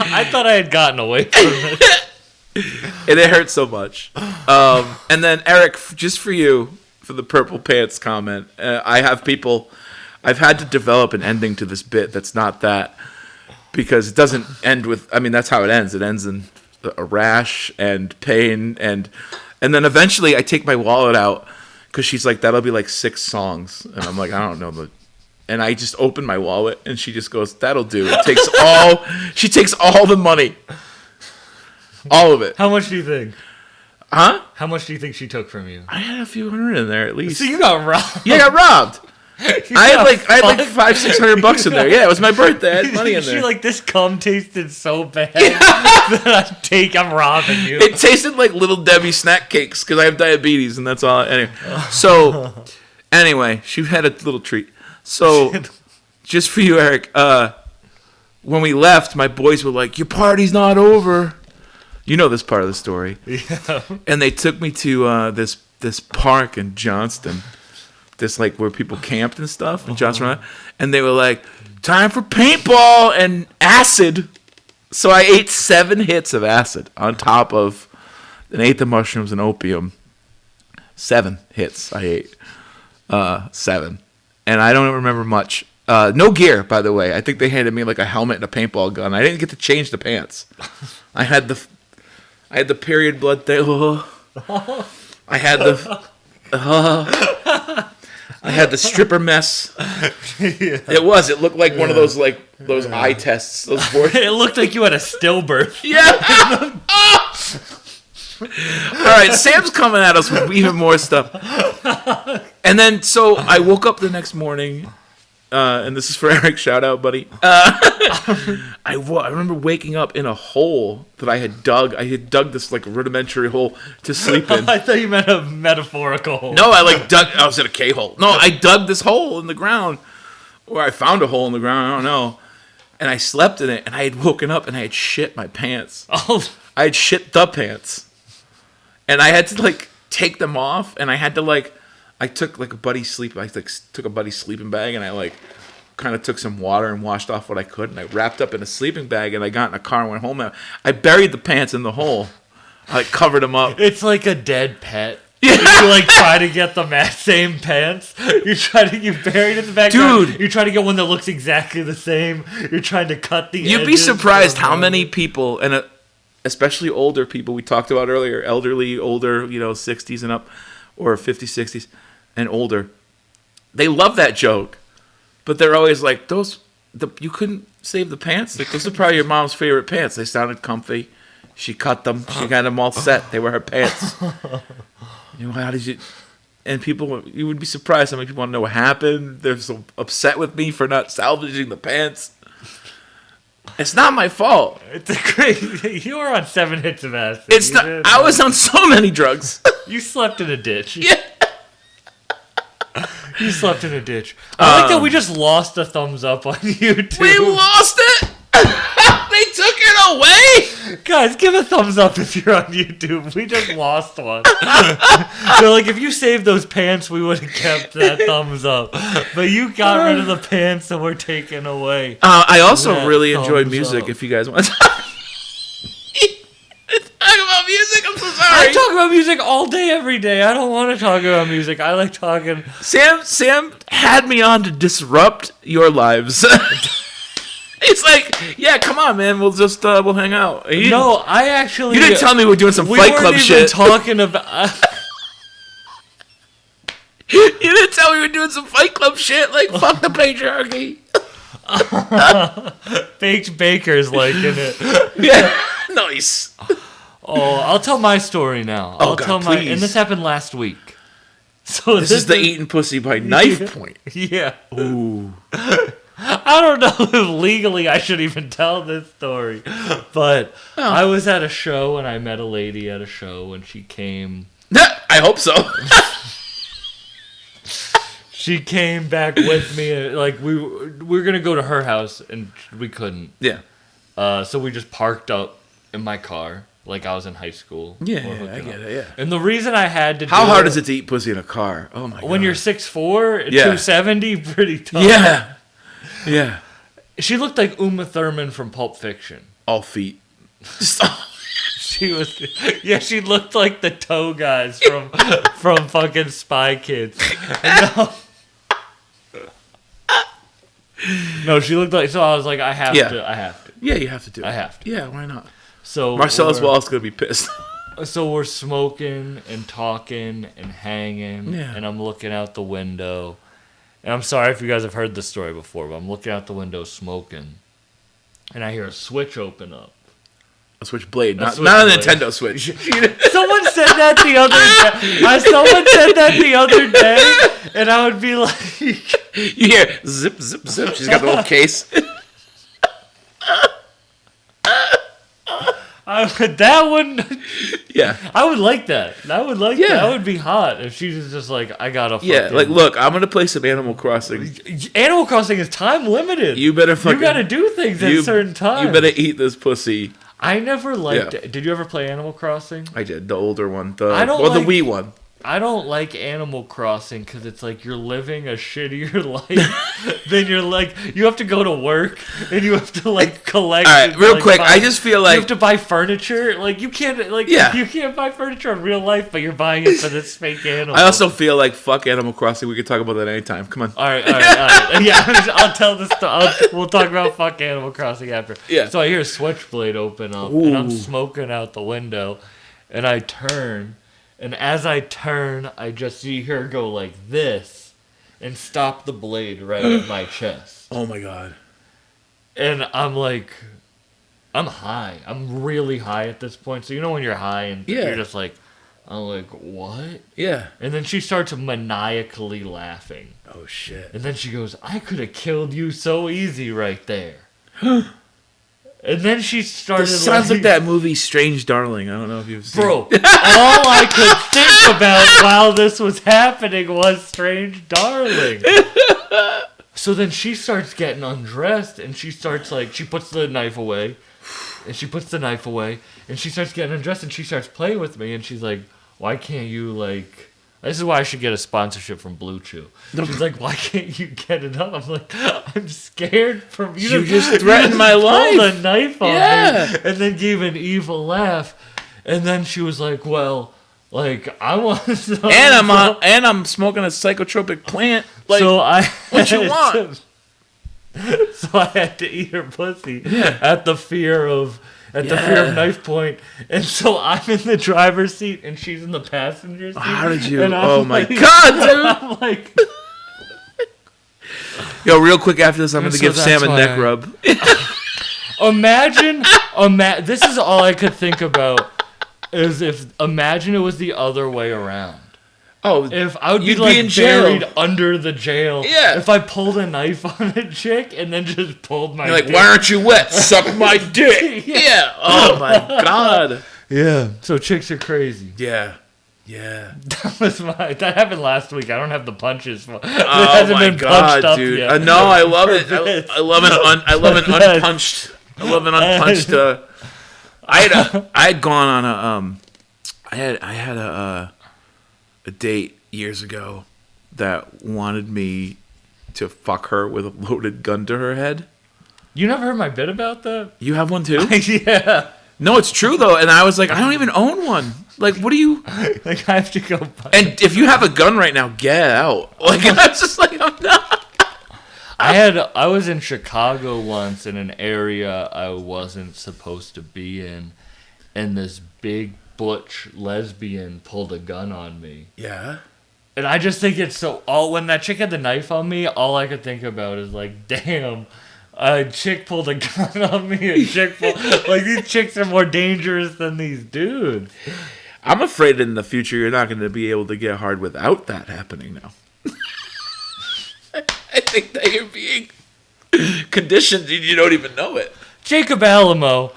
I thought I had gotten away from it. and it hurts so much. And then, Eric, just for you, for the purple pants comment, I've had to develop an ending to this bit that's not that, because it doesn't end with, I mean, that's how it ends. It ends in a rash and pain, and then eventually I take my wallet out, because she's like, that'll be like 6 songs. And I'm like, I don't know. And I just open my wallet, and she just goes, that'll do. She takes all the money. All of it. How much do you think? Huh? How much do you think she took from you? I had a few hundred in there at least. So you got robbed. Yeah, I got robbed. I had like $500-600 in there. Yeah, it was my birthday. I had money in there. She like, this cum tasted so bad that I'm robbing you. It tasted like Little Debbie snack cakes because I have diabetes, and that's all. Anyway, anyway, she had a little treat. So, just for you, Eric, when we left, my boys were like, your party's not over. You know this part of the story. Yeah. And they took me to this park in Johnston. This, like, where people camped and stuff in Johnston. And they were like, time for paintball and acid. So I ate 7 hits of acid on top of an eighth of mushrooms and opium. 7 hits I ate. 7. And I don't remember much. No gear, by the way. I think they handed me like a helmet and a paintball gun. I didn't get to change the pants. I had the period blood thing. I had the stripper mess. Yeah. It looked like one of those those eye tests. Those boards. It looked like you had a stillbirth. Yeah. All right, Sam's coming at us with even more stuff. And then, so I woke up the next morning, and this is for Eric, shout out, buddy. I remember waking up in a hole that I had dug. I had dug this like rudimentary hole to sleep in. I thought you meant a metaphorical hole. No, I was in a K-hole. No, I dug this hole in the ground, or I found a hole in the ground, I don't know. And I slept in it, and I had woken up, and I had shit my pants. Oh. I had shit the pants. And I had to, like, take them off, and I had to, like, I took, like, took a buddy's sleeping bag, and I, like, kind of took some water and washed off what I could, and I wrapped up in a sleeping bag, and I got in a car and went home. I buried the pants in the hole. I, like, covered them up. It's like a dead pet. Yeah. You, like, try to get the same pants. You buried in the backyard. Dude. You try to get one that looks exactly the same. You're trying to cut the You'd be edges surprised from how many people, and especially older people we talked about earlier, elderly, older, 60s and up, or 50s, 60s, and older, they love that joke, but they're always like, you couldn't save the pants? Like, those are probably your mom's favorite pants. They sounded comfy. She cut them. She got them all set. They were her pants. You know, how did you? And people, you would be surprised how many people want to know what happened. They're so upset with me for not salvaging the pants. It's not my fault. It's a great. You were on 7 hits of acid. It's You not. did. I was on so many drugs. You slept in a ditch. Yeah. You slept in a ditch. I like that we just lost a thumbs up on YouTube. We lost it. They took it away. Guys, give a thumbs up if you're on YouTube. We just lost one. So, like, if you saved those pants, we would have kept that thumbs up. But you got rid of the pants and we're taken away. I also That really enjoy thumbs music. up. If you guys want to talk about music, I'm so I sorry. talk about music all day, every day. I don't want to talk about music. I like talking. Sam had me on to disrupt your lives. It's like, yeah, come on, man. We'll just we'll hang out. No, I actually. You didn't tell me we're doing some we Fight weren't Club even shit. talking about. You didn't tell me we were doing some Fight Club shit. Like, fuck the patriarchy. Baked Baker's liking it. Yeah, nice. Oh, I'll tell my story now. I'll God, tell my, please. and this happened last week. So This is the eating pussy by knife point. Yeah. Ooh. I don't know if legally I should even tell this story, but I was at a show and I met a lady at a show and she came. I hope so. She came back with me. And, like we were gonna go to her house and we couldn't. Yeah. So we just parked up in my car like I was in high school. Yeah, We're I hooking get up. it, yeah. And the reason I had to How do hard is it to eat pussy in a car? Oh my god. when you're 6'4", Yeah. 270, pretty tough. Yeah. Yeah. She looked like Uma Thurman from Pulp Fiction. All feet. She was, yeah, she looked like the toe guys from fucking Spy Kids. No, she looked like. So I was like, I have Yeah. to. Yeah, you have to do it. I have to. Yeah, why not? So Marcellus we're- Wallace is gonna be pissed. So we're smoking and talking and hanging, Yeah. and I'm looking out the window. And I'm sorry if you guys have heard this story before, but I'm looking out the window smoking, and I hear a switch open up. A Switchblade, not a Switchblade. Nintendo Switch. Someone said that the other day. Someone said that the other day, and I would be like, You hear zip, zip, zip. She's got the little case. that would. Yeah. I would like that. I would like Yeah. that. That would be hot if she was just like, I gotta. Yeah, fucking- like, look, I'm gonna play some Animal Crossing. Animal Crossing is time limited. You better fucking. You gotta do things at certain times. You better eat this pussy. I never liked Yeah. it. Did you ever play Animal Crossing? I did, the older one. I don't the like- Wii one. I don't like Animal Crossing because it's like you're living a shittier life than you're like. You have to go to work and you have to like collect. All right, and, real like, quick, buy- I just feel you like have to buy furniture. Like you can't like Yeah. you can't buy furniture in real life, but you're buying it for this fake animal. I also feel like fuck Animal Crossing. We could talk about that anytime. Come on. All right. Yeah, I'll tell this. We'll talk about fuck Animal Crossing after. Yeah. So I hear a switchblade open up, and I'm smoking out the window, and I turn, and as I turn, I just see her go like this, and stop the blade right at my chest, Oh my god. and I'm like, I'm high. I'm really high at this point. So you know when you're high and Yeah. you're just like, I'm like, what? Yeah. And then she starts maniacally laughing. Oh shit. And then she goes, I could have killed you so easy right there. And then she started This sounds like that movie Strange Darling. I don't know if you've seen Bro, all I could think about while this was happening was Strange Darling. So then she starts getting undressed and she starts like, she puts the knife away. And she puts the knife away. And she starts getting undressed and she starts playing with me. And she's like, why can't you like... This is why I should get a sponsorship from Blue Chew. She's like, why can't you get it up? I'm like, I'm scared from you. You just threatened my life. Pulled a knife on Yeah. me and then gave an evil laugh. And then she was like, well, like, I want some. And I'm smoking a psychotropic plant. Like, so I what you had want? so I had to eat her pussy at the fear of knife point. And so I'm in the driver's seat and she's in the passenger seat. how did you? And I'm Oh my like- god, dude! I'm like, Yo, real quick after this, I'm gonna So give Sam that's a why neck I- rub. imagine, this is all I could think about is imagine it was the other way around. Oh, If I would be you'd like in jail. buried under the jail. Yeah. If I pulled a knife on a chick and then just pulled my You're like, dick. why aren't you wet? Suck my dick. Yeah. Oh my god. Yeah. So chicks are crazy. Yeah. Yeah. That happened last week. I don't have the punches. It Oh hasn't my been punched god, up dude! yet. No, I love it. For this. I love an unpunched. I love an unpunched. I had gone on a I had a date years ago that wanted me to fuck her with a loaded gun to her head. You never heard my bit about that? You have one too? Yeah. No, it's true though. And I was like, I don't even own one. Like, what do you? Like I have to go. And if you have a gun right now, get out. Like, I was just like, I'm not. I was in Chicago once in an area I wasn't supposed to be in, and this big butch lesbian pulled a gun on me. Yeah. And I just think it's so. When that chick had the knife on me, all I could think about is like, damn, a chick pulled a gun on me. Like these chicks are more dangerous than these dudes. I'm afraid in the future you're not going to be able to get hard without that happening now. I think that you're being conditioned and you don't even know it. Jacob Alamo.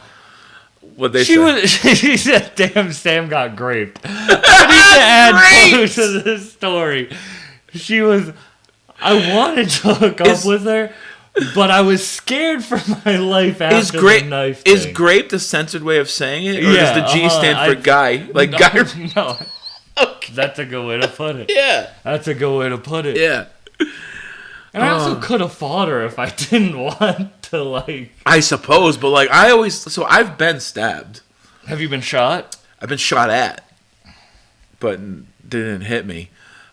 What they She say. she said, "Damn, Sam got graped." I need to add Graped! to this story. She was. I wanted to hook up with her, but I was scared for my life after the knife thing. Is grape the censored way of saying it, or Yeah, does the G stand for guy? Like no, guy. No, Okay. that's a good way to put it. Yeah. That's a good way to put it. Yeah. And I also could have fought her if I didn't want to. Like, I suppose, but like I've been stabbed. have you been shot? I've been shot at, but didn't hit me.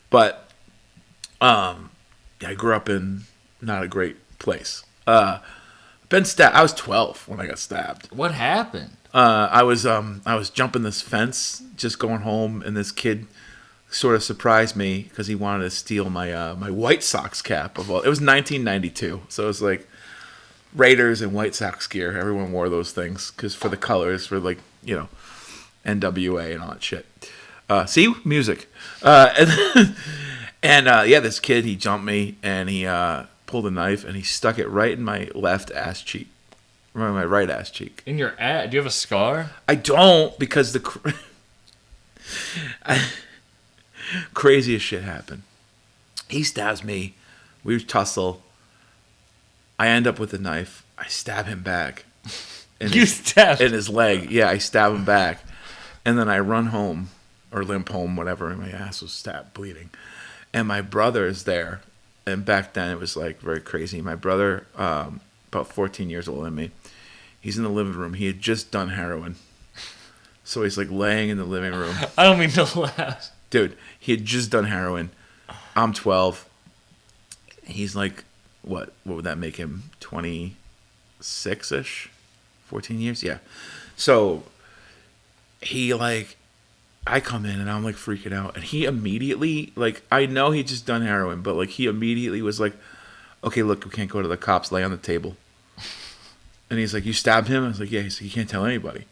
But yeah, I grew up in not a great place. Been stabbed. I was 12 when I got stabbed. What happened? I was jumping this fence, just going home, and this kid sort of surprised me because he wanted to steal my my White Sox cap. It was 1992, so it was like Raiders and White Sox gear. Everyone wore those things because for the colors, for like NWA and all that shit. See, music. And yeah, this kid, he jumped me and he pulled a knife and he stuck it right in my left ass cheek. My right ass cheek. In your ass? Do you have a scar? I don't, because craziest shit happened. He stabs me. We tussle. I end up with a knife. I stab him back. In his leg. Yeah, I stab him back. And then I run home, or limp home, whatever, and my ass was stabbed, bleeding. And my brother is there. And back then it was like very crazy. My brother, about 14 years older than me, he's in the living room. He had just done heroin. So he's like laying in the living room. I don't mean to laugh. Dude, he had just done heroin. I'm 12. He's like, what would that make him? 26-ish? 14 years? Yeah. So he like, I come in and I'm like freaking out. And he immediately, like, I know he just done heroin, but like he immediately was like, okay, look, we can't go to the cops. Lay on the table. And he's like, you stabbed him? I was like, yeah. He's like, you can't tell anybody.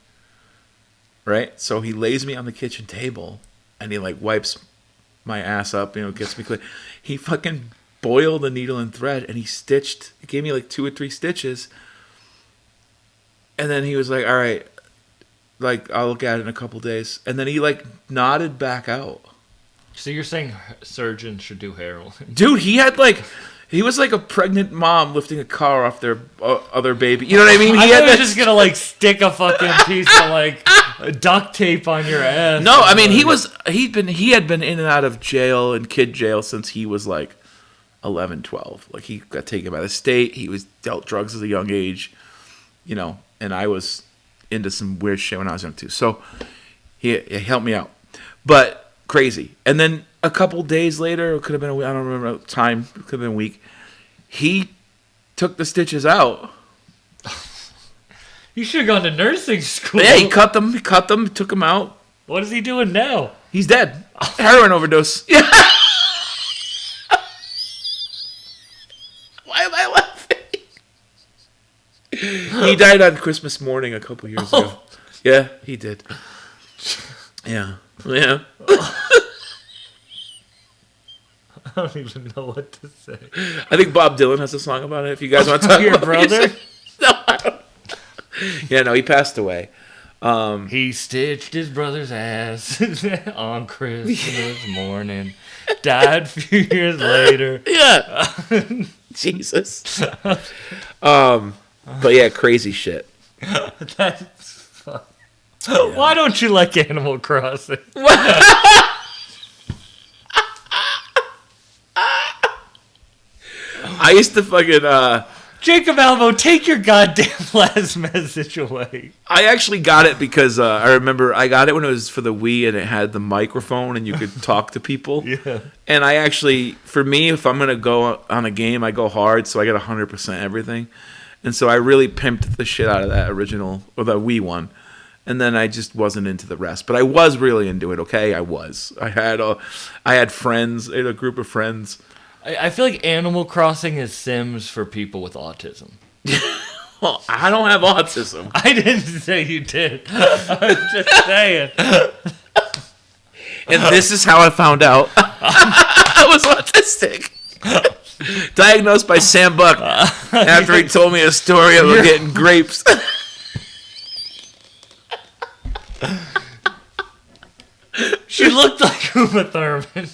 Right? So he lays me on the kitchen table and he like wipes my ass up, gets me clean. He fucking boiled a needle and thread and he gave me like 2 or 3 stitches. And then he was like, all right, like I'll look at it in a couple days. And then he like nodded back out. So you're saying surgeons should do heroin? Dude, he was like a pregnant mom lifting a car off their other baby. You know what I mean? I thought he was just gonna like stick a fucking piece of like duct tape on your ass. No, I mean he had been in and out of jail and kid jail since he was like 11, 12. Like he got taken by the state. He was dealt drugs at a young age, and I was into some weird shit when I was young too. So he helped me out, but crazy. And then a couple days later, it could have been I don't remember the time. It could have been a week. He took the stitches out. You should have gone to nursing school. Yeah, he cut them, took them out. What is he doing now? He's dead. Heroin overdose. Yeah. Why am I laughing? He died on Christmas morning a couple years ago. Yeah, he did. Yeah. Yeah. I don't even know what to say. I think Bob Dylan has a song about it. If you guys want to talk Your about brother? music. No, I don't. Yeah, no, he passed away. He stitched his brother's ass on Christmas morning. Died a few years later. Yeah. Jesus. But yeah, crazy shit. That's fun. Why don't you like Animal Crossing? I used to fucking Jacob Alvo, take your goddamn last message away. I actually got it because I remember I got it when it was for the Wii and it had the microphone and you could talk to people. Yeah. And I actually, for me, if I'm going to go on a game, I go hard, so I get 100% everything. And so I really pimped the shit out of that original, or the Wii one. And then I just wasn't into the rest. But I was really into it, okay? I was. I had friends, I had a group of friends. I feel like Animal Crossing is Sims for people with autism. Well, I don't have autism. I didn't say you did. I was just saying. And this is how I found out I was autistic. Diagnosed by Sam Buck after he told me a story about getting grapes. She looked like Uma Thurman.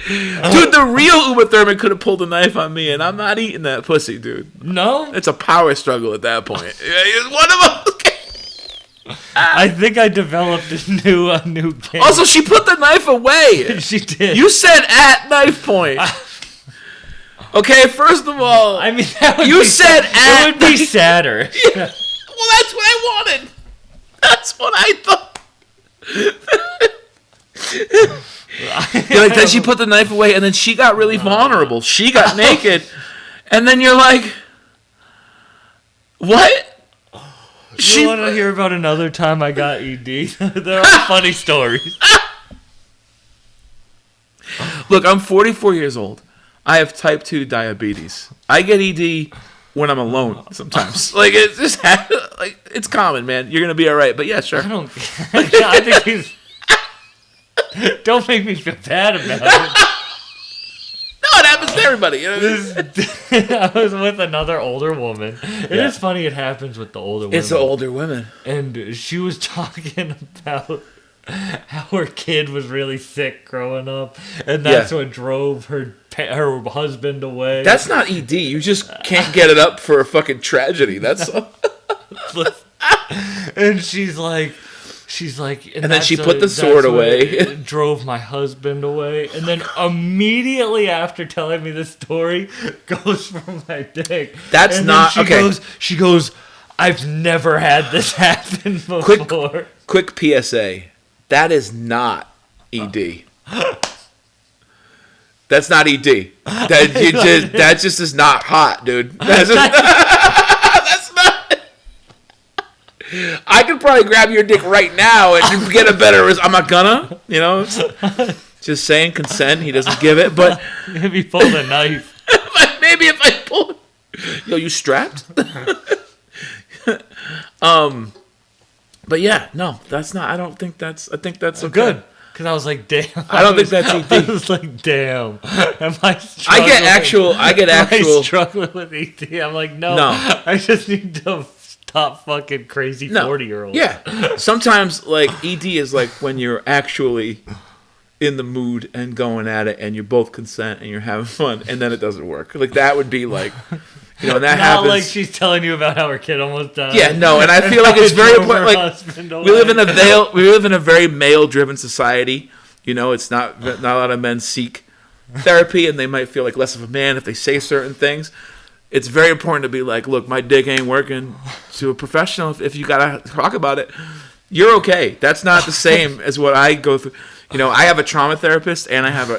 Dude, the real Uma Thurman could have pulled a knife on me, and I'm not eating that pussy, dude. No? It's a power struggle at that point. Yeah, he's one of them. I think I developed a new game. Also, she put the knife away. She did. You said at knife point. Okay, first of all, I mean, that would you be said at. it would be sadder. Yeah. Well, that's what I wanted. That's what I thought. You're like, then she put the knife away, and then she got really vulnerable. She got naked, and then you're like, what? You want to hear about another time I got ED? They're all funny stories. Look, I'm 44 years old. I have type 2 diabetes. I get ED when I'm alone sometimes. Like, it's just like it's common, man. You're gonna be all right. But yeah, sure. I don't. I think he's. Don't make me feel bad about it. No, it happens to everybody. You know? I was with another older woman. It is funny it happens with the older women. It's the older women. And she was talking about how her kid was really sick growing up, and that's what drove her husband away. That's not ED. You just can't get it up for a fucking tragedy. That's all. And she's like, and then she put the sword away. Drove my husband away, and then immediately after telling me the story, goes for my dick. That's and not then okay. She goes, I've never had this happen before. Quick PSA. That is not ED. That's not ED. That just is not hot, dude. That's not. I could probably grab your dick right now and get a better. I'm not gonna, you know. Just saying, consent. He doesn't give it, but if he pulled a knife, maybe if I pull. Yo, you strapped? But yeah, no, that's not. I don't think that's. I think that's okay. Good. Because I was like, damn. I don't think that's ED. I was like, damn. Am I struggling? I get actual. Am I struggling with ED? I'm like, no. I just need to stop fucking crazy 40-year-olds. Yeah. Sometimes, like, ED is like when you're actually in the mood and going at it and you both consent and you're having fun and then it doesn't work. Like, that would be like, you know, and that Not happens. like she's telling you about how her kid almost died. Yeah, no, and I feel like it's very important. Like, we live in a very male-driven society. You know, it's not a lot of men seek therapy and they might feel like less of a man if they say certain things. It's very important to be like, look, my dick ain't working. To a professional, if you gotta talk about it, you're okay. That's not the same as what I go through. You know, I have a trauma therapist and I have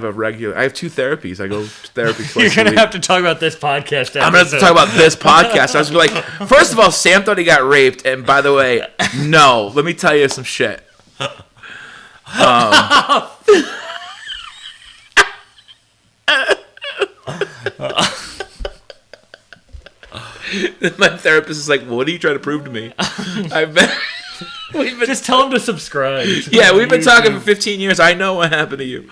a regular. I have 2 therapies. I go to therapy twice You're gonna a week. have to talk about this podcast. I'm gonna have to talk about this podcast. I was like, first of all, Sam thought he got raped, and by the way, no. Let me tell you some shit. My therapist is like, "What are you trying to prove to me?" We've been Just tell him to subscribe. yeah, we've been talking for 15 years. I know what happened to you.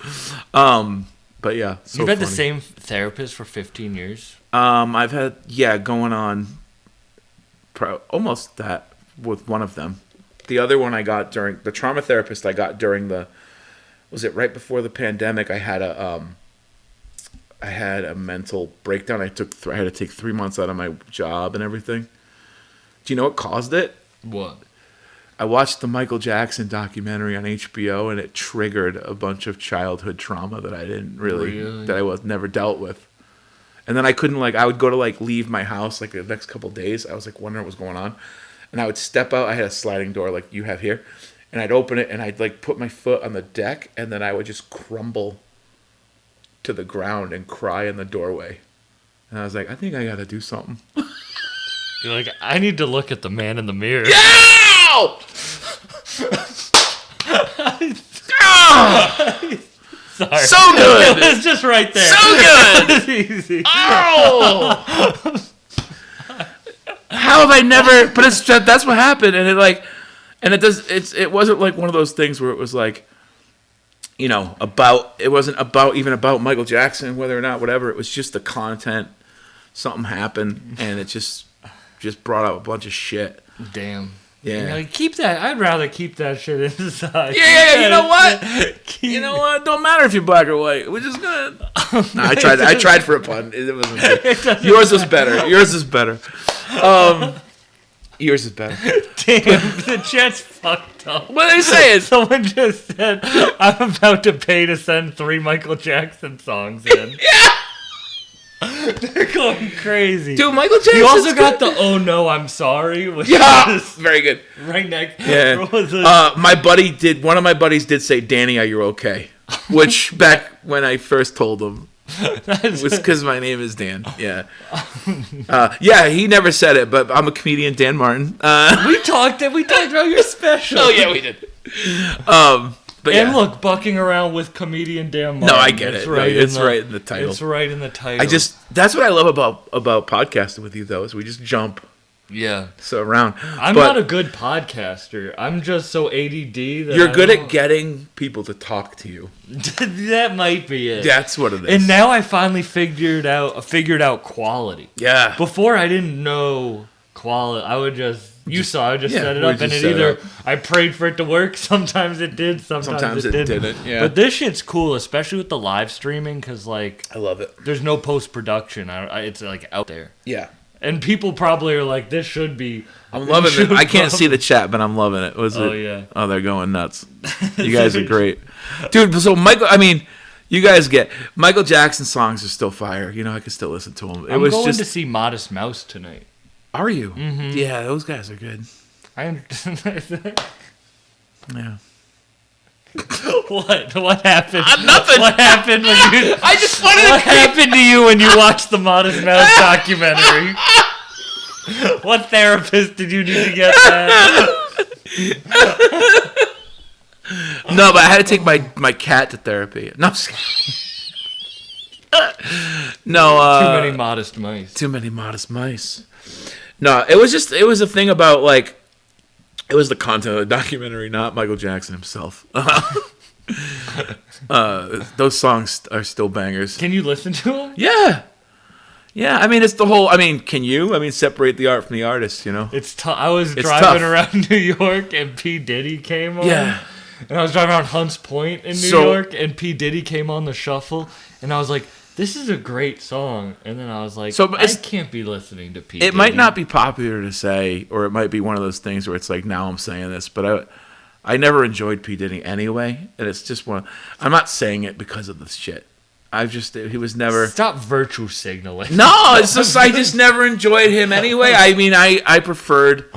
But yeah, so You've had the funny. same therapist for 15 years? I've had going on almost that with one of them. The other one I got during the trauma therapist I got during was it right before the pandemic? I had a mental breakdown. I had to take 3 months out of my job and everything. Do you know what caused it? What? I watched the Michael Jackson documentary on HBO, and it triggered a bunch of childhood trauma that I didn't Really? that I was never dealt with. And then I couldn't I would go to leave my house the next couple of days. I was wondering what was going on, and I would step out. I had a sliding door like you have here, and I'd open it and I'd put my foot on the deck, and then I would just crumble to the ground and cry in the doorway. And I was like, I think I got to do something. You're like, I need to look at the man in the mirror. Ow! Sorry. So good! It was just right there. So good! It's easy. Oh! How have I never? But that's what happened, and it wasn't one of those things where it was it wasn't about Michael Jackson, whether or not whatever. It was just the content. Something happened, and it just brought up a bunch of shit. Damn. Yeah. You're like, keep that. I'd rather keep that shit inside. Yeah. You know what? You know what? Don't matter if you're black or white. We're just gonna. No, I tried for a pun. It wasn't good. Yours was better. Yours is better. Yours is better. Damn, the chat's fucked up. What are they saying? Someone just said, I'm about to pay to send 3 Michael Jackson songs in. Yeah. They're going crazy. Dude, Michael Jackson. You also got the "Oh no, I'm sorry," which Yeah, is very good. right next. Yeah. One of my buddies did say, "Danny, are you okay?" Which back when I first told him was because my name is Dan. Yeah. Yeah, he never said it, but I'm a comedian, Dan Martin. we talked about your special. Oh yeah, we did. But And yeah. look, bucking around with comedian Dan Martin. No, I get it. Right it's right in the title. It's right in the title. That's what I love about podcasting with you, though, is we just jump Yeah. around. I'm But not a good podcaster. I'm just so ADD that you're I good don't- at getting people to talk to you. That might be it. That's what it is. And now I finally figured out quality. Yeah. Before I didn't know quality. I would just set it we up, and just it set it either up. I prayed for it to work. Sometimes it did. Sometimes it didn't. Yeah. But this shit's cool, especially with the live streaming, because I love it. there's no post production. It's out there, Yeah. and people probably are like, "This should be." I'm loving it. I can't see the chat, but I'm loving it. Yeah. Oh, they're going nuts. You guys are great. Dude, so you guys get Michael Jackson songs are still fire. I can still listen to them. I'm going to see Modest Mouse tonight. Are you? Mm-hmm. Yeah, those guys are good. I understand. Yeah. What happened? Nothing. What happened when you? I just wanted What happened to you when you watched the Modest Mouse documentary? What therapist did you need to get that? No, but I had to take my cat to therapy. No, I'm just no. Too many modest mice. Too many modest mice. No, it was a thing about it was the content of the documentary, not Michael Jackson himself. Those songs are still bangers. Can you listen to them? Yeah. Yeah, it's the whole, can you? Separate the art from the artist, It's tough. I was It's driving tough. around New York and P. Diddy came on. Yeah. And I was driving around Hunts Point in New York and P. Diddy came on the shuffle. And I was like, this is a great song. And then I was like, I can't be listening to P. It Diddy. might not be popular to say, or it might be one of those things where it's like, now I'm saying this, but I never enjoyed P. Diddy anyway. And it's just I'm not saying it because of this shit. He was never. Stop virtue signaling. No, it's just I just never enjoyed him anyway. I preferred,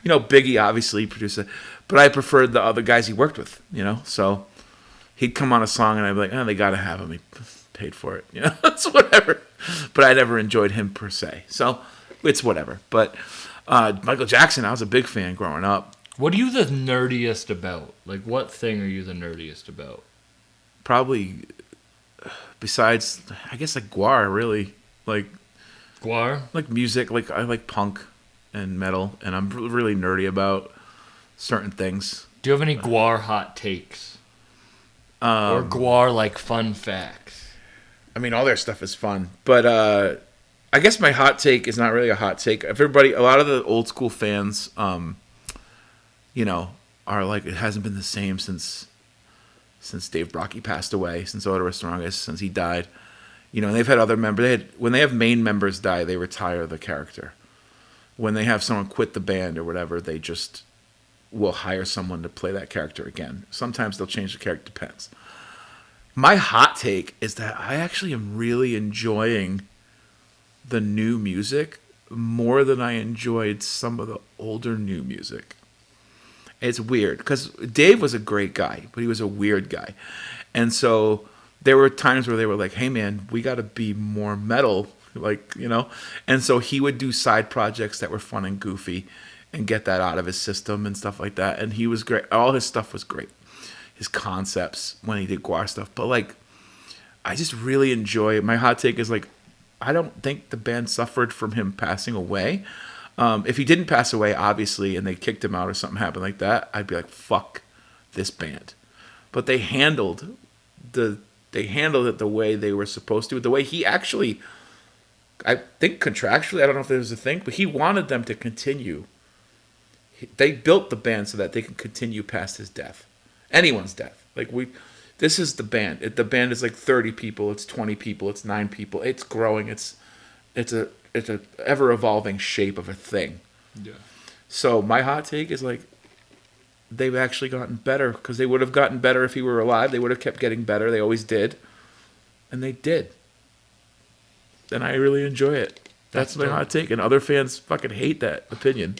Biggie obviously produced it, but I preferred the other guys he worked with, So he'd come on a song and I'd be like, oh, they gotta have him. He paid for it, It's whatever. But I never enjoyed him per se, so it's whatever. But Michael Jackson, I was a big fan growing up. What are you the nerdiest about? Like, what thing are you the nerdiest about? Probably. Besides, I guess Guar, really. Guar? Like music, I like punk and metal, and I'm really nerdy about certain things. Do you have any Guar hot takes? Or Guar like fun facts. I mean, all their stuff is fun, but I guess my hot take is not really a hot take. Everybody, a lot of the old school fans, you know, are like, it hasn't been the same since Dave Brockie passed away, since Oda Restaurantes, since he died. You know, and they've had other members. When they have main members die, they retire the character. When they have someone quit the band or whatever, they just will hire someone to play that character again. Sometimes they'll change the character, depends. My hot take is that I actually am really enjoying the new music more than I enjoyed some of the older new music. It's weird because Dave was a great guy, but he was a weird guy. And so there were times where they were like, hey man, we got to be more metal, like, you know? And so he would do side projects that were fun and goofy and get that out of his system and stuff like that. And he was great. All his stuff was great. His concepts when he did Guar stuff. But like, I just really enjoy it. My hot take is like, I don't think the band suffered from him passing away. If he didn't pass away, obviously, and they kicked him out or something happened like that, I'd be like, fuck this band. But they handled it the way they were supposed to. The way he actually, I think contractually, I don't know if there's a thing, but he wanted them to continue. They built the band so that they can continue past his death. Anyone's death. This is the band. The band is like 30 people. It's 20 people. It's 9 people. It's growing. It's a ever evolving shape of a thing. Yeah. So my hot take is like, they've actually gotten better because they would have gotten better if he were alive. They would have kept getting better. They always did, and they did. And I really enjoy it. That's my hot take. And other fans fucking hate that opinion.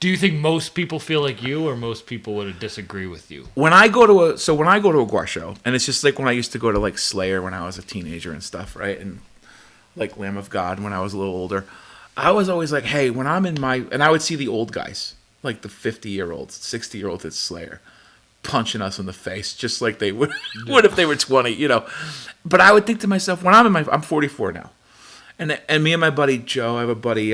Do you think most people feel like you, or most people would disagree with you? When I go to a Guar show, and it's just like when I used to go to like Slayer when I was a teenager and stuff, right? And like Lamb of God when I was a little older, I was always like, hey, when I'm in and I would see the old guys, like the 50-year-olds, 60-year-olds at Slayer, punching us in the face, just like they would if they were 20, you know. But I would think to myself, when I'm 44 now, and me and my buddy Joe, I have a buddy,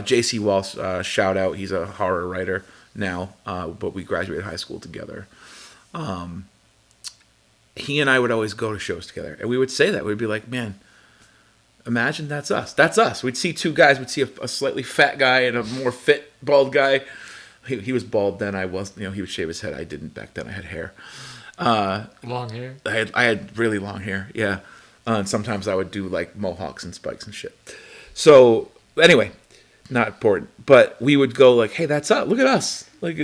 J.C. Walsh, shout out, he's a horror writer now, but we graduated high school together. He and I would always go to shows together, and we would say that. We'd be like, man, imagine that's us. That's us. We'd see two guys. We'd see a slightly fat guy and a more fit bald guy. He was bald then. I wasn't. You know, he would shave his head. I didn't back then. I had hair. Long hair? I had really long hair, yeah. And sometimes I would do like mohawks and spikes and shit. So anyway, not important. But we would go like, hey, that's us. Look at us. Like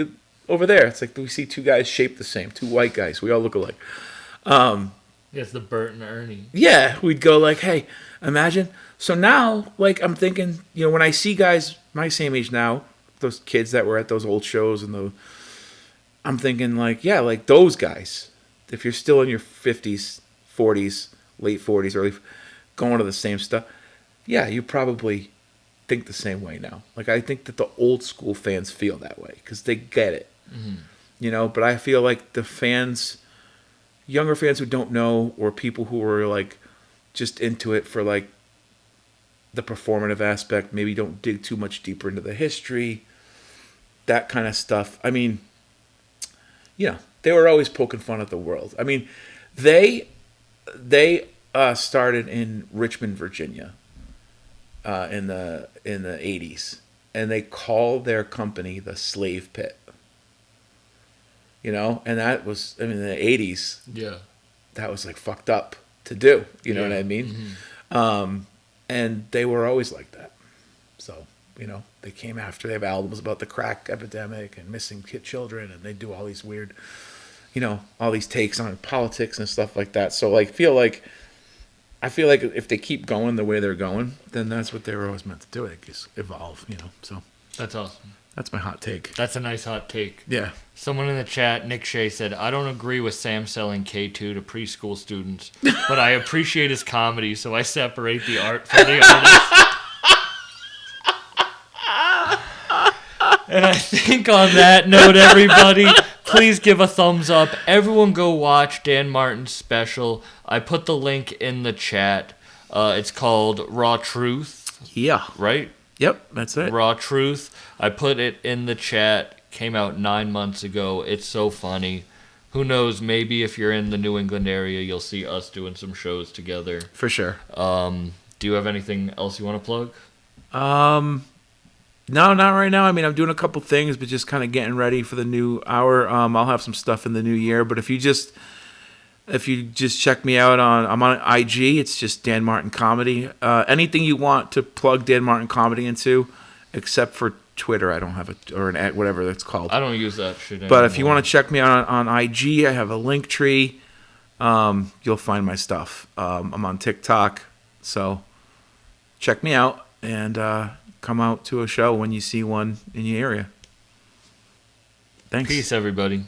over there. It's like we see two guys shaped the same. Two white guys. We all look alike. It's the Bert and Ernie. Yeah, we'd go like, hey, imagine. So now, like, I'm thinking, you know, when I see guys my same age now, those kids that were at those old shows I'm thinking like, yeah, like those guys, if you're still in your 50s, 40s, late 40s, early, going to the same stuff, yeah, you probably think the same way now. Like, I think that the old school fans feel that way because they get it, you know, but I feel like the fans, younger fans who don't know, or people who are like just into it for like the performative aspect, maybe don't dig too much deeper into the history, that kind of stuff. I mean, yeah, they were always poking fun at the world. I mean, they started in Richmond, Virginia, in the 80s, and they called their company the Slave Pit. You know, and that was, I mean, in the 80s, Yeah. that was like fucked up to do. You know what I mean? Mm-hmm. And they were always like that. So, you know, they came after. They have albums about the crack epidemic and missing children, and they do all these weird, you know, all these takes on politics and stuff like that. So, like, I feel like if they keep going the way they're going, then that's what they were always meant to do. It just evolve, you know. So That's awesome. that's my hot take. That's a nice hot take. Yeah. Someone in the chat, Nick Shea, said, I don't agree with Sam selling K2 to preschool students, but I appreciate his comedy, so I separate the art from the artist. And I think on that note, everybody, please give a thumbs up. Everyone go watch Dan Martin's special. I put the link in the chat. It's called Raw Truth, Yeah. right? Yep, that's it. Raw Truth. I put it in the chat. Came out 9 months ago. It's so funny. who knows? Maybe if you're in the New England area, you'll see us doing some shows together. For sure. Do you have anything else you want to plug? No, not right now. I mean, I'm doing a couple things, but just kind of getting ready for the new hour. I'll have some stuff in the new year, but if you just check me out I'm on IG. It's just Dan Martin Comedy. Anything you want to plug Dan Martin Comedy into, except for Twitter, I don't have or an whatever that's called. I don't use that shit anymore. But if you want to check me out on IG, I have a link tree. You'll find my stuff. I'm on TikTok, so check me out and come out to a show when you see one in your area. Thanks. Peace, everybody.